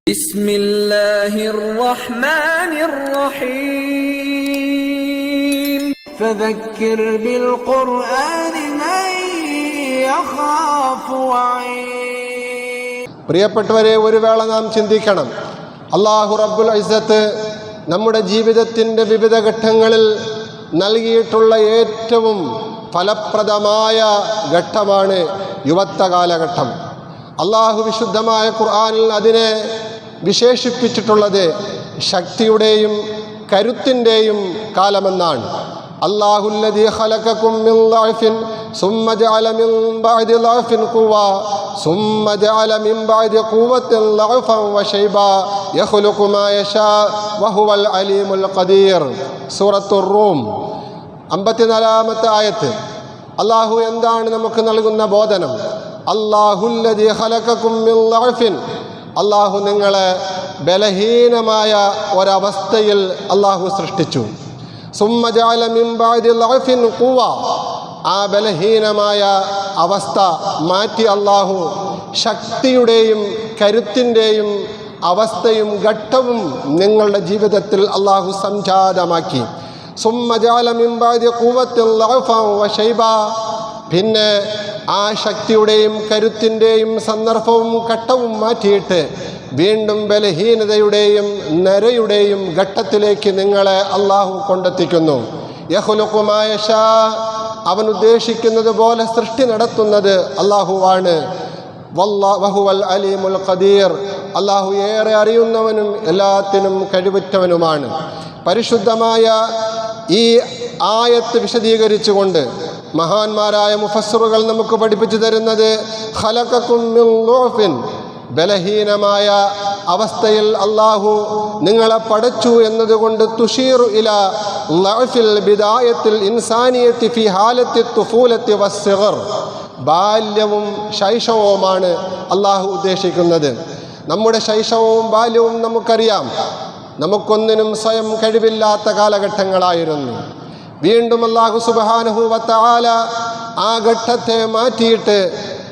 بسم الله الرحمن الرحيم فذكر بالقرآن من يخاف وعيد. പ്രിയപ്പെട്ടവരെ, ഒരു വേള നാം ചിന്തിക്കണം. അല്ലാഹു റബ്ബുൽ ഇസ്സത്ത് നമ്മുടെ ജീവിതത്തിൻ്റെ വിവിധ ഘട്ടങ്ങളിൽ നൽകിയിട്ടുള്ള ഏറ്റവും ഫലപ്രദമായ ഘട്ടമാണ് യുവത്വ കാലഘട്ടം. അല്ലാഹു വിശുദ്ധമായ ഖുർആനിൽ അതിനെ വിശേഷിപ്പിച്ചിട്ടുള്ളത് ശക്തിയുടെയും കരുത്തിൻ്റെയും കാലമെന്നാണ്. അല്ലാഹുല്ലദീ ഖലഖകും മിൻ ളഅഫിൻ സുമ്മ ജഅല മിൻ ബഅദി ളഅഫിൻ ഖുവ്വ സുമ്മ ജഅല മിൻ ബഅദി ഖുവ്വത്തിൻ ളഅഫൻ വശൈബാ യഖ്ലുഖു മാ യശാ വഹുവൽ അലീമുൽ ഖദീർ. സൂറത്തുർ റൂം 54-ാമത്തെ ആയത്ത്. അല്ലാഹു എന്താണ് നമുക്ക് നൽകുന്ന ബോധനം? അല്ലാഹുല്ലദീ ഖലഖകും മിൻ ളഅഫിൻ, അല്ലാഹു നിങ്ങളെ ബലഹീനമായ ഒരവസ്ഥയിൽ അല്ലാഹു സൃഷ്ടിച്ചു. സുമ്മ ജഅല മിൻ ബഅദി ളഅഫിൻ ഖുവ്വ, ആ ബലഹീനമായ അവസ്ഥ മാറ്റി അല്ലാഹു ശക്തിയുടെയും കരുത്തിൻ്റെയും അവസ്ഥയും ഘട്ടവും നിങ്ങളുടെ ജീവിതത്തിൽ അല്ലാഹു സംജാതമാക്കി. സുമ്മ ജഅല മിൻ ബഅദി ഖുവ്വത്തിൻ ളഅഫൻ വശൈബാ, പിന്നെ ആ ശക്തിയുടെയും കരുത്തിൻ്റെയും സന്ദർഭവും ഘട്ടവും മാറ്റിയിട്ട് വീണ്ടും ബലഹീനതയുടെയും നരയുടെയും ഘട്ടത്തിലേക്ക് നിങ്ങളെ അല്ലാഹു കൊണ്ടെത്തിക്കുന്നു. യഖ്ലുഖു മാ യശാ, അവൻ ഉദ്ദേശിക്കുന്നത് പോലെ സൃഷ്ടി നടത്തുന്നത് അല്ലാഹുവാണ്. വഹുവൽ അലീമുൽ ഖദീർ, അല്ലാഹു ഏറെ അറിയുന്നവനും എല്ലാത്തിനും കഴിവുറ്റവനുമാണ്. പരിശുദ്ധമായ ഈ ആയത്ത് വിശദീകരിച്ചുകൊണ്ട് മഹാന്മാരായ മുഫസ്സിറുകൾ നമുക്ക് പഠിപ്പിച്ചു തരുന്നത്, ഖലഖകും മിൻ ളഅഫിൻ, ബലഹീനമായ അവസ്ഥയിൽ അല്ലാഹു നിങ്ങളെ പടച്ചു എന്നതുകൊണ്ട് തുഷീറു ഇലാ ളഅഫിൽ ബിദായത്തിൽ ഇൻസാനിയത്തി ഫി ഹാലത്തി തുഫൂലത്തി വസ്സിഗർ, ബാല്യവും ശൈശവവുമാണ് അല്ലാഹു ഉദ്ദേശിക്കുന്നത്. നമ്മുടെ ശൈശവവും ബാല്യവും നമുക്കറിയാം. നമുക്കൊന്നിനും സ്വയം കഴിവില്ലാത്ത കാലഘട്ടങ്ങളായിരുന്നു. വീണ്ടും അല്ലാഹു സുബ്ഹാനഹു വ തആല ആ ഘട്ടത്തെ മാറ്റിയിട്ട്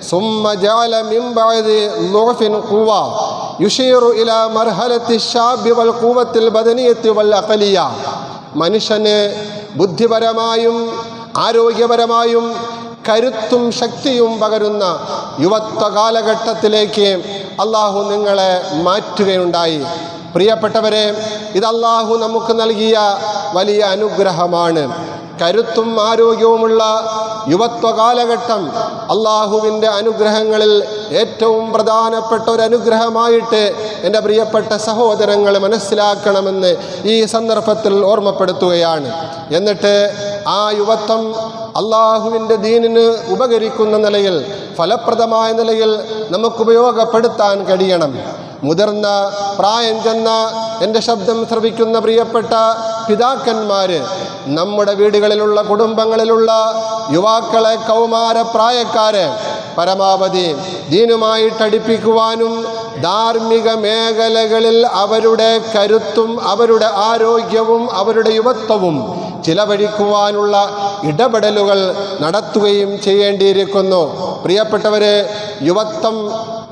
സുമ്മ ജഅല മിൻ ബഅദി ളഅഫിൻ ഖുവ്വ യുശീറു ഇലാ മർഹലത്തി ശാബി വൽ ഖുവ്വത്തിൽ ബദനിയത്തി വൽ അഖലിയ, മനുഷ്യന് ബുദ്ധിപരമായും ആരോഗ്യപരമായും കരുത്തും ശക്തിയും പകരുന്ന യുവത്വ കാലഘട്ടത്തിലേക്ക് അല്ലാഹു നിങ്ങളെ മാറ്റുകയുണ്ടായി. പ്രിയപ്പെട്ടവരെ, ഇത് അല്ലാഹു നമുക്ക് നൽകിയ വലിയ അനുഗ്രഹമാണ്. കരുത്തും ആരോഗ്യവുമുള്ള യുവത്വ കാലഘട്ടം അല്ലാഹുവിൻ്റെ അനുഗ്രഹങ്ങളിൽ ഏറ്റവും പ്രധാനപ്പെട്ട ഒരു അനുഗ്രഹമായിട്ട് എൻ്റെ പ്രിയപ്പെട്ട സഹോദരങ്ങൾ മനസ്സിലാക്കണമെന്ന് ഈ സന്ദർഭത്തിൽ ഓർമ്മപ്പെടുത്തുകയാണ്. എന്നിട്ട് ആ യുവത്വം അല്ലാഹുവിൻ്റെ ദീനിന് ഉപകരിക്കുന്ന നിലയിൽ, ഫലപ്രദമായ നിലയിൽ നമുക്ക് ഉപയോഗപ്പെടുത്താൻ കഴിയണം. മുതിർന്ന പ്രായം ചെന്ന എൻ്റെ ശബ്ദം ശ്രവിക്കുന്ന പ്രിയപ്പെട്ട പിതാക്കന്മാർ, നമ്മുടെ വീടുകളിലുള്ള കുടുംബങ്ങളിലുള്ള യുവാക്കളെ, കൗമാരപ്രായക്കാരെ പരമാവധി ദീനുമായിട്ടടിപ്പിക്കുവാനും ധാർമ്മിക മേഖലകളിൽ അവരുടെ കരുത്തും അവരുടെ ആരോഗ്യവും അവരുടെ യുവത്വവും ചിലവഴിക്കുവാനുള്ള ഇടപെടലുകൾ നടത്തുകയും ചെയ്യേണ്ടിയിരിക്കുന്നു. പ്രിയപ്പെട്ടവരെ, യുവത്വം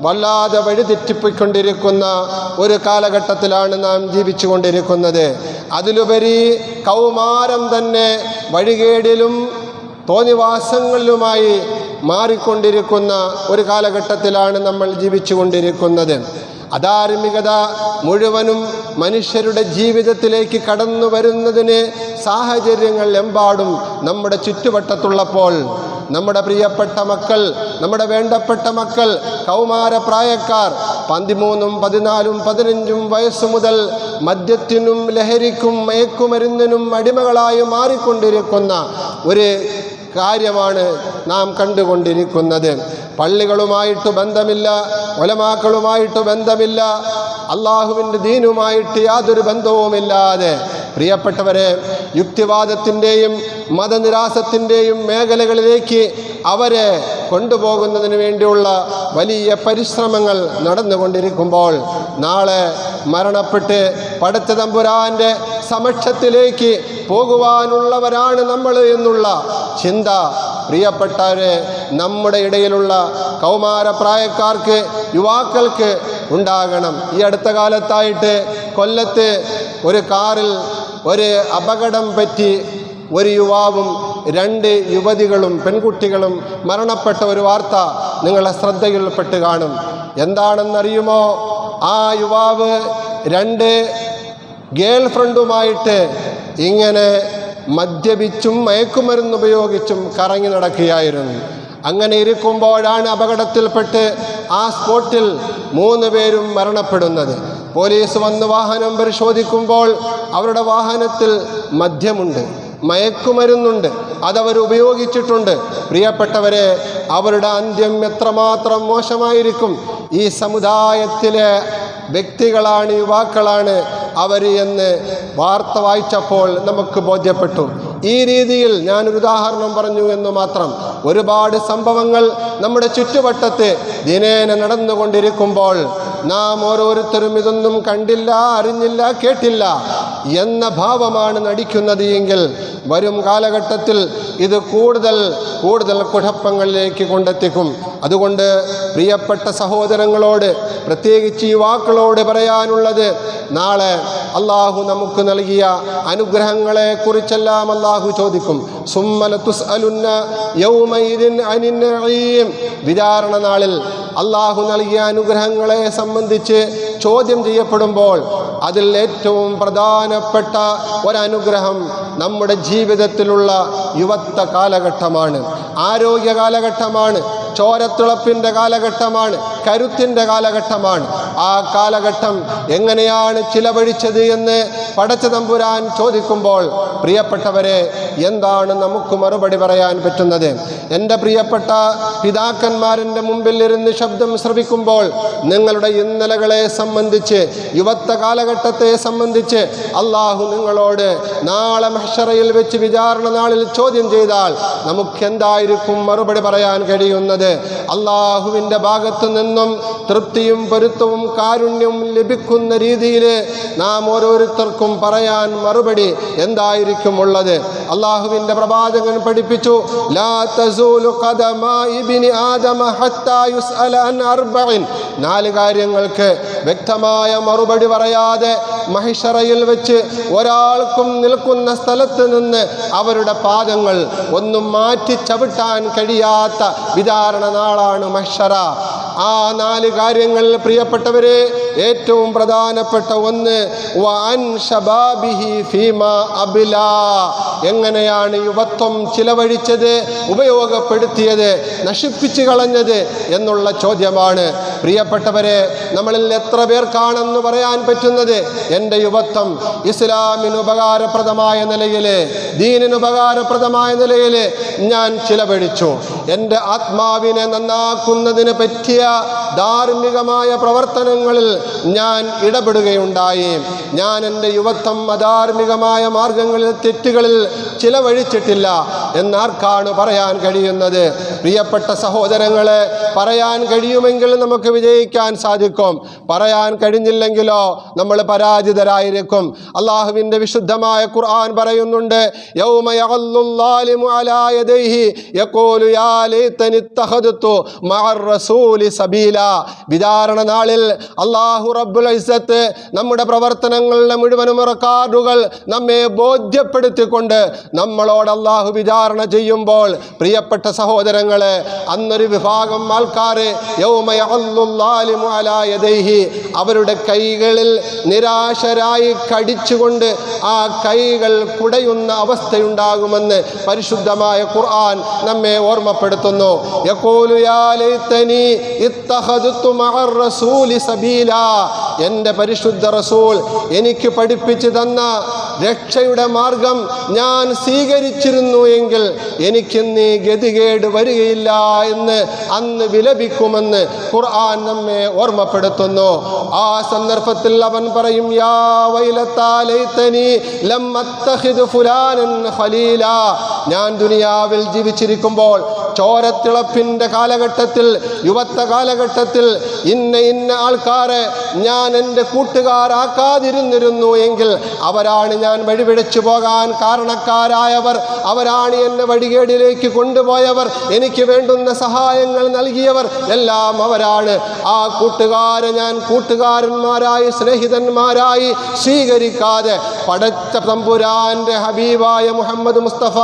വല്ലാതെ വഴിതെറ്റിപ്പോയിക്കൊണ്ടിരിക്കുന്ന ഒരു കാലഘട്ടത്തിലാണ് നാം ജീവിച്ചു കൊണ്ടിരിക്കുന്നത്. അതിലുപരി കൗമാരം തന്നെ വഴികേടിലും തോന്നിവാസങ്ങളിലുമായി മാറിക്കൊണ്ടിരിക്കുന്ന ഒരു കാലഘട്ടത്തിലാണ് നമ്മൾ ജീവിച്ചു കൊണ്ടിരിക്കുന്നത്. അധാർമികത മുഴുവനും മനുഷ്യരുടെ ജീവിതത്തിലേക്ക് കടന്നു വരുന്നതിന് സാഹചര്യങ്ങൾ എമ്പാടും നമ്മുടെ ചുറ്റുവട്ടത്തുള്ളപ്പോൾ നമ്മുടെ പ്രിയപ്പെട്ട മക്കൾ, നമ്മുടെ വേണ്ടപ്പെട്ട മക്കൾ, കൗമാരപ്രായക്കാർ 13, 14, 15 വയസ്സ് മുതൽ മദ്യത്തിനും ലഹരിക്കും മയക്കുമരുന്നിനും അടിമകളായി മാറിക്കൊണ്ടിരിക്കുന്ന ഒരു കാര്യമാണ് നാം കണ്ടുകൊണ്ടിരിക്കുന്നത്. പള്ളികളുമായിട്ട് ബന്ധമില്ല, ഉലമാക്കളുമായിട്ട് ബന്ധമില്ല, അല്ലാഹുവിൻ്റെ ദീനുമായിട്ട് യാതൊരു ബന്ധവുമില്ലാതെ പ്രിയപ്പെട്ടവരെ യുക്തിവാദത്തിൻ്റെയും മതനിരാസത്തിൻ്റെയും മേഖലകളിലേക്ക് അവരെ കൊണ്ടുപോകുന്നതിന് വേണ്ടിയുള്ള വലിയ പരിശ്രമങ്ങൾ നടന്നുകൊണ്ടിരിക്കുമ്പോൾ നാളെ മരണപ്പെട്ട് പടച്ച തമ്പുരാൻ്റെ സമക്ഷത്തിലേക്ക് പോകുവാനുള്ളവരാണ് നമ്മൾ എന്നുള്ള ചിന്ത പ്രിയപ്പെട്ടവരെ നമ്മുടെ ഇടയിലുള്ള കൗമാരപ്രായക്കാർക്ക്, യുവാക്കൾക്ക് ഉണ്ടാകണം. ഈ അടുത്ത കാലത്തായിട്ട് കൊല്ലത്ത് ഒരു കാറിൽ ഒരു അപകടം പറ്റി ഒരു യുവാവും 2 യുവതികളും പെൺകുട്ടികളും മരണപ്പെട്ട ഒരു വാർത്ത നിങ്ങളെ ശ്രദ്ധയിൽപ്പെട്ട് കാണും. എന്താണെന്നറിയുമോ? ആ യുവാവ് 2 ഗേൾ ഫ്രണ്ടുമായിട്ട് ഇങ്ങനെ മദ്യപിച്ചും മയക്കുമരുന്നുപയോഗിച്ചും കറങ്ങി നടക്കുകയായിരുന്നു. അങ്ങനെ ഇരിക്കുമ്പോഴാണ് അപകടത്തിൽപ്പെട്ട് ആ സ്പോട്ടിൽ 3 പേരും മരണപ്പെടുന്നത്. പോലീസ് വന്ന് വാഹനം പരിശോധിക്കുമ്പോൾ അവരുടെ വാഹനത്തിൽ മദ്യമുണ്ട്, മയക്കുമരുന്നുണ്ട്, അതവർ ഉപയോഗിച്ചിട്ടുണ്ട്. പ്രിയപ്പെട്ടവരെ, അവരുടെ അന്ത്യം എത്രമാത്രം മോശമായിരിക്കും. ഈ സമുദായത്തിലെ വ്യക്തികളാണ്, യുവാക്കളാണ് അവർ എന്ന് വാർത്ത വായിച്ചപ്പോൾ നമുക്ക് ബോധ്യപ്പെട്ടു. ഈ രീതിയിൽ ഞാനൊരു ഉദാഹരണം പറഞ്ഞു എന്ന് മാത്രം. ഒരുപാട് സംഭവങ്ങൾ നമ്മുടെ ചുറ്റുവട്ടത്ത് ദിനേന നടന്നുകൊണ്ടിരിക്കുമ്പോൾ നാം ഓരോരുത്തരും ഇതൊന്നും കണ്ടില്ല, അറിഞ്ഞില്ല, കേട്ടില്ല എന്ന ഭാവമാണ് നടിക്കുന്നത് എങ്കിൽ വരും കാലഘട്ടത്തിൽ ഇത് കൂടുതൽ കുഴപ്പങ്ങളിലേക്ക് കൊണ്ടെത്തിക്കും. അതുകൊണ്ട് പ്രിയപ്പെട്ട സഹോദരങ്ങളോട്, പ്രത്യേകിച്ച് യുവാക്കളോട് പറയാനുള്ളത്, നാളെ അള്ളാഹു നമുക്ക് നൽകിയ അനുഗ്രഹങ്ങളെ കുറിച്ചെല്ലാം അള്ളാഹു ചോദിക്കും. സുമ്മല തുസ്അലുന്ന യൗമഇദിൻ അനിൻ നഈം. വിചാരണ നാളിൽ അള്ളാഹു നൽകിയ അനുഗ്രഹങ്ങളെ സംബന്ധിച്ച് ചോദ്യം ചെയ്യപ്പെടുമ്പോൾ അതിൽ ഏറ്റവും പ്രധാനപ്പെട്ട ഒരനുഗ്രഹം നമ്മുടെ ജീവിതത്തിലുള്ള യുവത്വ കാലഘട്ടമാണ്, ആരോഗ്യ കാലഘട്ടമാണ്, ചോരത്തിളപ്പിൻ്റെ കാലഘട്ടമാണ്, കരുത്തിൻ്റെ കാലഘട്ടമാണ്. ആ കാലഘട്ടം എങ്ങനെയാണ് ചിലവഴിച്ചത് എന്ന് പടച്ച തമ്പുരാൻ ചോദിക്കുമ്പോൾ പ്രിയപ്പെട്ടവരെ, എന്താണ് നമുക്ക് മറുപടി പറയാൻ പറ്റുന്നത്? എൻ്റെ പ്രിയപ്പെട്ട പിതാക്കന്മാരുടെ മുമ്പിൽ ഇരുന്ന് ശബ്ദം ശ്രവിക്കുമ്പോൾ നിങ്ങളുടെ ഇന്നലകളെ സംബന്ധിച്ച്, യുവത്വ കാലഘട്ടത്തെ സംബന്ധിച്ച് അള്ളാഹു നിങ്ങളോട് നാളെ മഹ്ശറയിൽ വെച്ച് വിചാരണ നാളിൽ ചോദ്യം ചെയ്താൽ നമുക്ക് എന്തായിരിക്കും മറുപടി പറയാൻ കഴിയുന്നത്? അള്ളാഹുവിൻ്റെ ഭാഗത്തു നിന്നും തൃപ്തിയും പൊരുത്തവും കാരുണ്യവും ലഭിക്കുന്ന രീതിയിൽ നാം ഓരോരുത്തർക്കും പറയാൻ മറുപടി എന്തായിരിക്കും ഉള്ളത്? അള്ളാഹുവിൻ്റെ പ്രവാചകൻ പഠിപ്പിച്ചു, ലാ തസൂലു ഖദമ ഇബ്നി ആദമ ഹത്താ യുസ്അല അൻ അർബഇൻ. 4 കാര്യങ്ങൾക്ക് വ്യക്തമായ മറുപടി പറയാതെ മഹ്ശറയിൽ വെച്ച് ഒരാൾക്കും നിൽക്കുന്ന സ്ഥലത്ത് നിന്ന് അവരുടെ പാദങ്ങൾ ഒന്നും മാറ്റി ചവിട്ടാൻ കഴിയാത്ത വിചാരണ നാളാണ് മഹ്ശറ. ആ 4 കാര്യങ്ങൾ പ്രിയപ്പെട്ടവരെ, ഏറ്റവും പ്രധാനപ്പെട്ട ഒന്ന് വഅൻ ശബാബിഹി ഫീമാ അബ്ലാ. എങ്ങനെയാണ് യുവത്വം ചിലവഴിച്ചത്, ഉപയോഗപ്പെടുത്തിയത്, നശിപ്പിച്ചു കളഞ്ഞത് എന്നുള്ള ചോദ്യമാണ്. പ്രിയപ്പെട്ടവരെ, നമ്മളിൽ എത്ര പേർക്കാണെന്ന് പറയാൻ പറ്റുന്നത് എൻ്റെ യുവത്വം ഇസ്ലാമിന് ഉപകാരപ്രദമായ നിലയിൽ, ദീനിന് ഉപകാരപ്രദമായ നിലയിൽ ഞാൻ ചിലവഴിച്ചു, എൻ്റെ ആത്മാവിനെ നന്നാക്കുന്നതിന് പറ്റിയ ധാർമ്മികമായ പ്രവർത്തനങ്ങളിൽ ഞാൻ ഇടപെടുകയുണ്ടായി. ഞാൻ എൻ്റെ യുവത്വം അധാർമികമായ മാർഗങ്ങളിൽ, തെറ്റുകളിൽ ചിലവഴിച്ചിട്ടില്ല എന്നാർക്കാണ് പറയാൻ കഴിയുന്നത്? പ്രിയപ്പെട്ട സഹോദരങ്ങളെ, പറയാൻ കഴിയുമെങ്കിൽ നമുക്ക് വിജയിക്കാൻ സാധിക്കും. പറയാൻ കഴിഞ്ഞില്ലെങ്കിലോ നമ്മൾ പരാജിതരായിരിക്കും. അള്ളാഹുവിൻ്റെ വിശുദ്ധമായ ഖുർആൻ പറയുന്നുണ്ട്, യൗമ യഗല്ലു ളാലിമു അലാ യദൈഹി യഖൂലു യാ ലൈതനി ഇത്തഖദതു മഅർ റസൂലി സബീലാ. വിചാരണ നാളിൽ അല്ലാഹു റബ്ബുൽ ഇസ്സത്ത് നമ്മുടെ പ്രവർത്തനങ്ങളുടെ മുഴുവനും റെക്കോർഡുകൾ നമ്മെ ബോധ്യപ്പെടുത്തിക്കൊണ്ട് നമ്മളോട് അല്ലാഹു വിചാരണ ചെയ്യുമ്പോൾ പ്രിയപ്പെട്ട സഹോദരങ്ങളെ, അന്നൊരു വിഭാഗം ആൾക്കാർ യൗമ യഗല്ലു ളാലിമു അലാ യദൈഹി, അവരുടെ കൈകളിൽ നിരാശരായി കടിച്ചുകൊണ്ട് ആ കൈകൾ കുടയുന്ന അവസ്ഥയുണ്ടാകുമെന്ന് പരിശുദ്ധമായ ഖുർആൻ നമ്മെ ഓർമ്മപ്പെടുത്തുന്നു. യഖൂലു യാ ലൈതനി ഇത്തഖദതു മഅർ റസൂലി സബീലാ. എൻ്റെ പരിശുദ്ധ റസൂൽ എനിക്ക് പഠിപ്പിച്ചു തന്ന രക്ഷയുടെ മാർഗം ഞാൻ സ്വീകരിച്ചിരുന്നു എങ്കിൽ എനിക്കിന്ന് ഗതികേട് വരികയില്ല എന്ന് അന്ന് വിലപിക്കുമെന്ന് ഖുർആൻ നമ്മെ ഓർമ്മപ്പെടുത്തുന്നു. ആ സന്ദർഭത്തിൽ അവൻ പറയും, യാ വൈലത്താ ലൈതനി ലം അത്തഖിദ് ഫുലാനൻ ഖലീലാ. ഞാൻ ദുനിയാവിൽ ജീവിച്ചിരിക്കുമ്പോൾ ചോരത്തിളപ്പിൻ്റെ കാലഘട്ടത്തിൽ, യുവത്വ കാലഘട്ടത്തിൽ ഇന്ന ആൾക്കാരെ ഞാൻ ഞാൻ എൻ്റെ കൂട്ടുകാരാക്കാതിരുന്നിരുന്നു എങ്കിൽ അവരാണ് ഞാൻ വഴിപിഴച്ചു പോകാൻ കാരണക്കാരായവർ, അവരാണ് എന്നെ വഴികേടിലേക്ക് കൊണ്ടുപോയവർ, എനിക്ക് വേണ്ടുന്ന സഹായങ്ങൾ നൽകിയവർ എല്ലാം അവരാണ്. ആ കൂട്ടുകാരെ ഞാൻ കൂട്ടുകാരന്മാരായി സ്നേഹിതന്മാരായി സ്വീകരിക്കാതെ പടച്ച തമ്പുരാൻ്റെ ഹബീബായ മുഹമ്മദ് മുസ്തഫ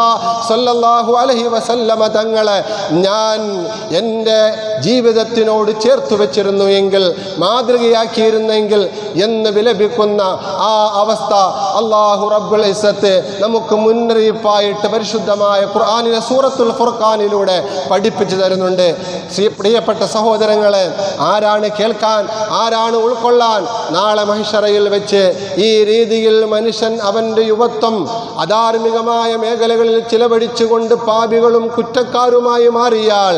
സല്ലല്ലാഹു അലൈഹി വസല്ലമ തങ്ങളെ ഞാൻ എൻ്റെ ജീവിതത്തിനോട് ചേർത്തു വെച്ചിരുന്നു എങ്കിൽ, മാതൃകയാക്കിയിരുന്നെങ്കിൽ എന്ന് വിലപിക്കുന്ന ആ അവസ്ഥ അല്ലാഹു റബ്ബുൽ ഇസ്സത്ത് നമുക്ക് മുന്നറിയിപ്പായിട്ട് പരിശുദ്ധമായ ഖുർആനിലെ സൂറത്തുൽ ഫുർഖാനിലൂടെ പഠിപ്പിച്ചു തരുന്നുണ്ട്. പ്രിയപ്പെട്ട സഹോദരങ്ങളെ, ആരാണ് കേൾക്കാൻ, ആരാണ് ഉൾക്കൊള്ളാൻ? നാളെ മഹ്ശറയിൽ വെച്ച് ഈ രീതിയിൽ മനുഷ്യൻ അവൻ്റെ യുവത്വം അധാർമികമായ മേഖലകളിൽ ചിലവഴിച്ചുകൊണ്ട് പാപികളും കുറ്റക്കാരുമായി മാറിയാൽ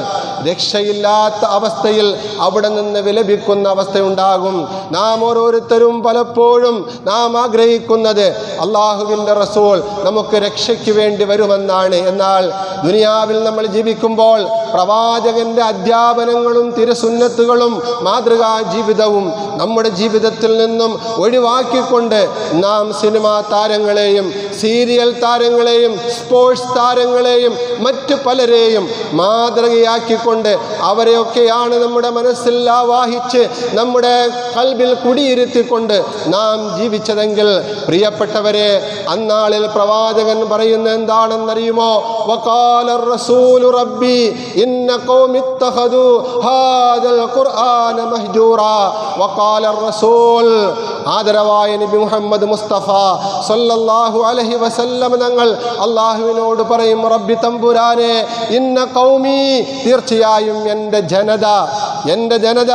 രക്ഷയില്ലാത്ത അവസ്ഥയിൽ അവിടെ നിന്ന് വിലപിക്കുന്ന അവസ്ഥയുണ്ടാകും. നാം ഓരോരുത്തരും പലപ്പോഴും നാം ആഗ്രഹിക്കുന്നത് അള്ളാഹുവിൻ്റെ റസൂൽ നമുക്ക് രക്ഷയ്ക്ക് വേണ്ടി വരുമെന്നാണ്. എന്നാൽ ദുനിയാവിൽ നമ്മൾ ജീവിക്കുമ്പോൾ പ്രവാചകന്റെ അധ്യാപനങ്ങളും തിരുസുന്നത്തുകളും മാതൃകാ ജീവിതവും നമ്മുടെ ജീവിതത്തിൽ നിന്നും ഒഴിവാക്കിക്കൊണ്ട് നാം സിനിമാ താരങ്ങളെയും സീരിയൽ താരങ്ങളെയും സ്പോർട്സ് താരങ്ങളെയും മറ്റു പലരെയും മാതൃകയാക്കിക്കൊണ്ട് അവരെയൊക്കെയാണ് നമ്മുടെ മനസ്സിൽ ആവാഹിച്ച് നമ്മുടെ കൽബിൽ കുടിയിരുത്തിക്കൊണ്ട് നാം ജീവിച്ചതെങ്കിൽ, പ്രിയപ്പെട്ടവരെ, അന്നാളിൽ പ്രവാചകൻ പറയുന്ന എന്താണെന്നറിയുമോ? വഖാലർ റസൂലു റബ്ബി ഇന്ന ഖൗമി ഇത്തഖദു ഹാദൽ ഖുർആന മഹ്ജൂറാ. വഖാലർ റസൂൽ, ആദരവായ നബി മുഹമ്മദ് മുസ്തഫ സല്ലല്ലാഹു അലൈഹി വസല്ലം തങ്ങൾ അല്ലാഹുവിനോട് പറയും, റബ്ബി തമ്പുരാനെ, ഇന്ന ഖൗമി, തീർച്ചയായും എൻ്റെ ജനത,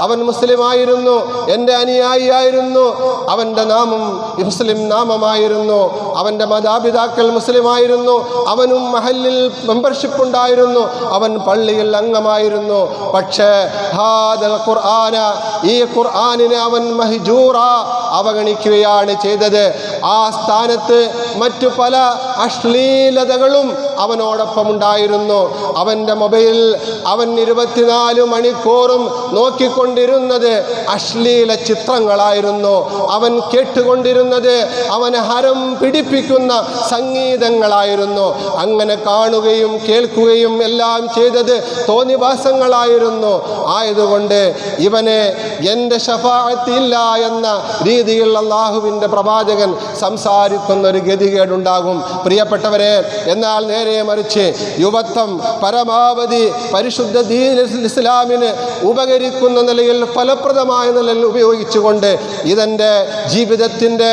അവൻ മുസ്ലിമായിരുന്നു, എൻ്റെ അനുയായിയായിരുന്നു, അവൻ്റെ നാമം മുസ്ലിം നാമമായിരുന്നു, അവൻ്റെ മാതാപിതാക്കൾ മുസ്ലിമായിരുന്നു, അവനും മഹല്ലിൽ മെമ്പർഷിപ്പ് ഉണ്ടായിരുന്നു, അവൻ പള്ളിയിൽ അംഗമായിരുന്നു. പക്ഷേ ഹാദൽ ഖുർആന, ഈ ഖുർആനിനെ അവൻ മഹ്ജൂറ, അവഗണിക്കുകയാണ് ചെയ്തത്. ആ സ്ഥാനത്ത് മറ്റു പല അശ്ലീലതകളും അവനോടൊപ്പം ഉണ്ടായിരുന്നു. അവൻ്റെ മൊബൈൽ അവൻ 24 മണിക്കൂറും നോക്കിക്കൊണ്ടിരുന്നത് അശ്ലീല ചിത്രങ്ങളായിരുന്നു. അവൻ കേട്ടുകൊണ്ടിരുന്നത് അവനെ ഹരം പിടിപ്പിക്കുന്ന സംഗീതങ്ങളായിരുന്നു. അങ്ങനെ കാണുകയും കേൾക്കുകയും എല്ലാം ചെയ്തത് തോന്നിവാസങ്ങളായിരുന്നു. ആയതുകൊണ്ട് ഇവനെ എൻ്റെ ശഫാഅത്ത് ഇല്ല എന്ന രീതിയിൽ അള്ളാഹുവിൻ്റെ പ്രവാചകൻ സംസാരിക്കുന്ന ഒരു ഗതികേടുണ്ടാകും. പ്രിയപ്പെട്ടവരെ, എന്നാൽ നേരെ മറിച്ച് യുവത്വം പരമാവധി പരിശുദ്ധ ദീനുൽ ഇസ്ലാമിന് ഉപകരിക്കുന്ന നിലയിൽ, ഫലപ്രദമായ നിലയിൽ ഉപയോഗിച്ചുകൊണ്ട് ഇതെൻ്റെ ജീവിതത്തിൻ്റെ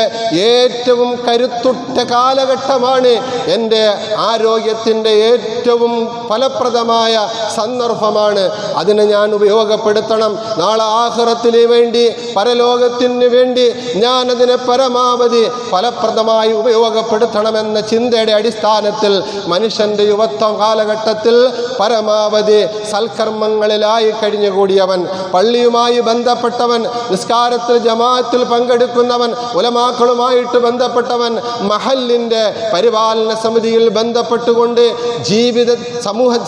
ഏറ്റവും കരുത്തുറ്റ കാലഘട്ടമാണ്, എൻ്റെ ആരോഗ്യത്തിൻ്റെ ഏറ്റവും ഫലപ്രദമായ സന്ദർഭമാണ്, അതിനെ ഞാൻ ഉപയോഗപ്പെടുത്തണം, നാളെ ആഖിറത്തിന് വേണ്ടി, പരലോകത്തിന് വേണ്ടി ഞാൻ അതിനെ പരമാവധി ഫലപ്രദമായി ഉപയോഗപ്പെടുത്തണമെന്ന ചിന്തയുടെ അടിസ്ഥാനത്തിൽ മനുഷ്യൻ്റെ യുവത്വ കാലഘട്ടത്തിൽ പരമാവധി സൽക്കർമ്മങ്ങളിലായി കഴിഞ്ഞുകൂടിയവൻ, പള്ളിയുമായി ബന്ധപ്പെട്ടവൻ, നിസ്കാരത്തിൽ ജമാഅത്തിൽ പങ്കെടുക്കുന്നവൻ, ഉലമാക്കളുമായിട്ട് ബന്ധപ്പെട്ടവൻ, മഹല്ലിൻ്റെ പരിപാലന സമിതിയിൽ ബന്ധപ്പെട്ടുകൊണ്ട്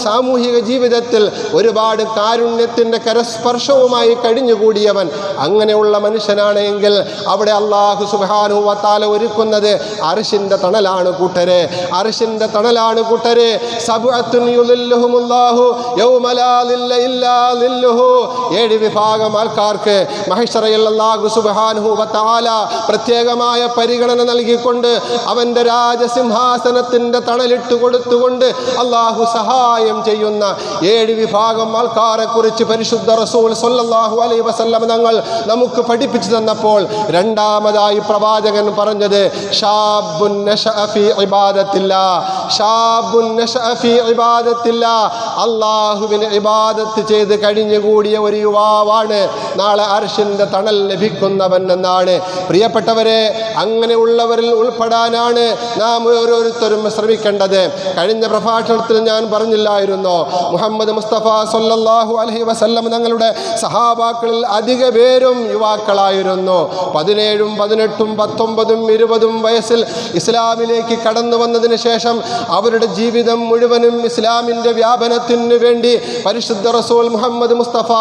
സാമൂഹിക ജീവിതത്തിൽ ഒരുപാട് കാരുണ്യത്തിൻ്റെ കരസ്പർശവുമായി കഴിഞ്ഞുകൂടിയവൻ, അങ്ങനെയുള്ള മനുഷ്യനാണെങ്കിൽ അവിടെ അല്ലാഹു സുബ്ഹാനഹു വ തആല ഒരുക്കുന്നത് അർശിൻ്റെ തണലാണ് കൂട്ടരെ, അർശിൻ്റെ തണലാണ് കൂട്ടരെ. സബ്അത്തുൻ യുളില്ലുഹുമുല്ലാഹു യൗമ ലാ ളില്ല ഇല്ലാ ളില്ലുഹു. 7 വിഭാഗം ആൾക്കാർക്ക് മഹ്ശറയിൽ അല്ലാഹു സുബ്ഹാനഹു വ തആല പ്രത്യേകമായ പരിഗണന നൽകിക്കൊണ്ട് അവൻ്റെ രാജസിംഹാസനത്തിൻ്റെ തണലിട്ട് കൊടുത്തുകൊണ്ട് അല്ലാഹു സഹായം ചെയ്യുന്ന 7 വിഭാഗം ആൾക്കാരെ കുറിച്ച് പരിശുദ്ധ റസൂൽ സ്വല്ലല്ലാഹു അലൈഹി വസല്ലം തങ്ങൾ നമുക്ക് പഠിപ്പിച്ചു തന്നപ്പോൾ രണ്ടാമതായി പ്രവാചകൻ പറഞ്ഞത് ഷാബുൻ നശഅ ഫീ ഇബാദത്തില്ലാ, ഷാബുൻ നശഅ ഫീ ഇബാദത്തില്ലാ, അല്ലാഹുവിനെ ഇബാദത്ത് ചെയ്ത് കഴിഞ്ഞുകൂടിയ ഒരു യുവാവാണ് നാളെ അർശിൻ്റെ തണൽ ലഭിക്കുന്നവൻ എന്നാണ്. പ്രിയപ്പെട്ടവരെ, അങ്ങനെയുള്ളവരിൽ ഉൾപ്പെടാനാണ് നാം ഓരോരുത്തരും ശ്രമിക്കേണ്ടത്. കഴിഞ്ഞ പ്രഭാഷണത്തിൽ ഞാൻ പറഞ്ഞില്ലായിരുന്നോ, മുഹമ്മദ് മുസ്തഫ സല്ലല്ലാഹു അലൈഹി വസല്ലം തങ്ങളുടെ സഹാബാക്കളിൽ അധിക പേരും യുവാക്കളായിരുന്നു. 17, 18, 19, 20 വയസ്സിൽ ഇസ്ലാമിലേക്ക് കടന്നു വന്നതിന് ശേഷം അവരുടെ ജീവിതം മുഴുവനും ഇസ്ലാമിൻ്റെ വ്യാപനത്തിനു വേണ്ടി പരിശുദ്ധ റസൂൽ മുഹമ്മദ് മുസ്തഫ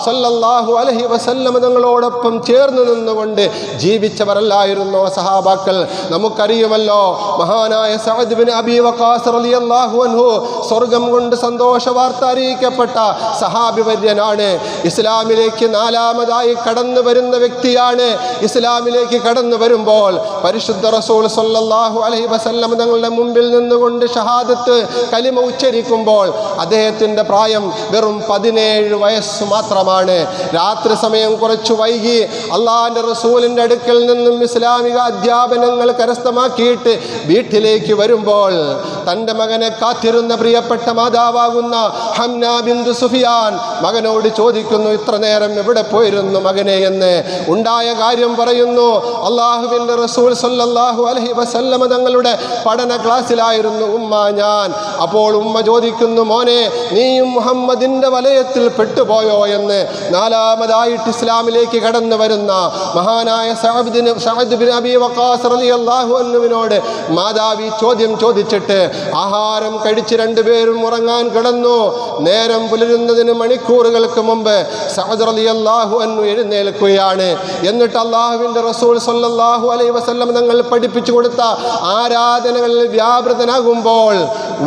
സല്ലല്ലാഹു അലൈഹി വസല്ലം തങ്ങളോടൊപ്പം ചേർന്ന് നിന്നുകൊണ്ട് ജീവിച്ചവരല്ലായിരുന്നോ സഹാബാക്കൾ? നമുക്കറിയുമല്ലോ, മഹാനായ സഅദ് ബിൻ അബീ വഖാസ് റളിയല്ലാഹു അൻഹു സ്വർഗം കൊണ്ട് സന്തോഷ വാർത്ത അറിയിക്കപ്പെട്ട സഹാബി വര്യനാണ്. ഇസ്ലാമിലേക്ക് നാലാമതായി കടന്നു വരുന്ന വ്യക്തിയാണ്. ഇസ്ലാമിലേക്ക് കടന്നു വരുമ്പോൾ പരിശുദ്ധ റസൂൽ സല്ലല്ലാഹു അലൈഹി വസല്ലം തങ്ങളുടെ മുമ്പിൽ നിന്നുകൊണ്ട് ഷഹാദത്ത് കലിമ ഉച്ചരിക്കുമ്പോൾ അദ്ദേഹത്തിൻ്റെ പ്രായം വെറും 17 വയസ്സ് മാത്രമാണ്. രാത്രി സമയം കുറച്ചു വൈകി അള്ളാഹിൻ്റെ റസൂലിൻ്റെ അടുക്കൽ നിന്നും ഇസ്ലാമിക അധ്യാപനങ്ങൾ കരസ്ഥമാക്കിയിട്ട് വീട്ടിലേക്ക് വരുമ്പോൾ തൻ്റെ മകനെ കാത്തിരുന്ന പ്രിയപ്പെട്ട മാതാവാകുന്ന ഹംന ബിന്തു സുഫിയാൻ മകനോട് ചോദിക്കുന്നു, ഇത്ര നേരം എവിടെ പോയിരുന്നു മകനെ എന്ന്. ഉണ്ടായ കാര്യം പറയുന്നു. അള്ളാഹുവിൻ്റെ റസൂൽ സല്ലല്ലാഹു അലൈഹി വസല്ലമ തങ്ങളുടെ പഠന ക്ലാസ്സിലായിരുന്നു ഉമ്മ ഞാൻ. അപ്പോൾ ഉമ്മ ചോദിക്കുന്നു, മോനെ നീയും മുഹമ്മദിൻ്റെ വലയത്തിൽ പെട്ടുപോയോ എന്ന്. നാലാമതായിട്ട് ഇസ്ലാമിലേക്ക് കടന്നു വരുന്ന മഹാനായ സഅദ് ബിൻ അബീ വഖാസ് റളിയല്ലാഹു അൻഹുവിനോട് മാതാവി ചോദ്യം ചോദിച്ചിട്ട് ആഹാരം കഴിച്ച് രണ്ടുപേരും ഉറങ്ങാൻ കിടന്നു. നേരം പുലരുന്നതിന് മണിക്കൂറുകൾക്ക് മുമ്പ് സഅദ് റളിയല്ലാഹു അൻഹു എഴുന്നേൽക്കുകയാണ്. എന്നിട്ട് അള്ളാഹുവിൻ്റെ റസൂൽ സല്ലല്ലാഹു അലൈഹി വസല്ലം തങ്ങൾ പഠിപ്പിച്ചു കൊടുത്ത ആരാധനകളിൽ വ്യാപൃതനാകുമ്പോൾ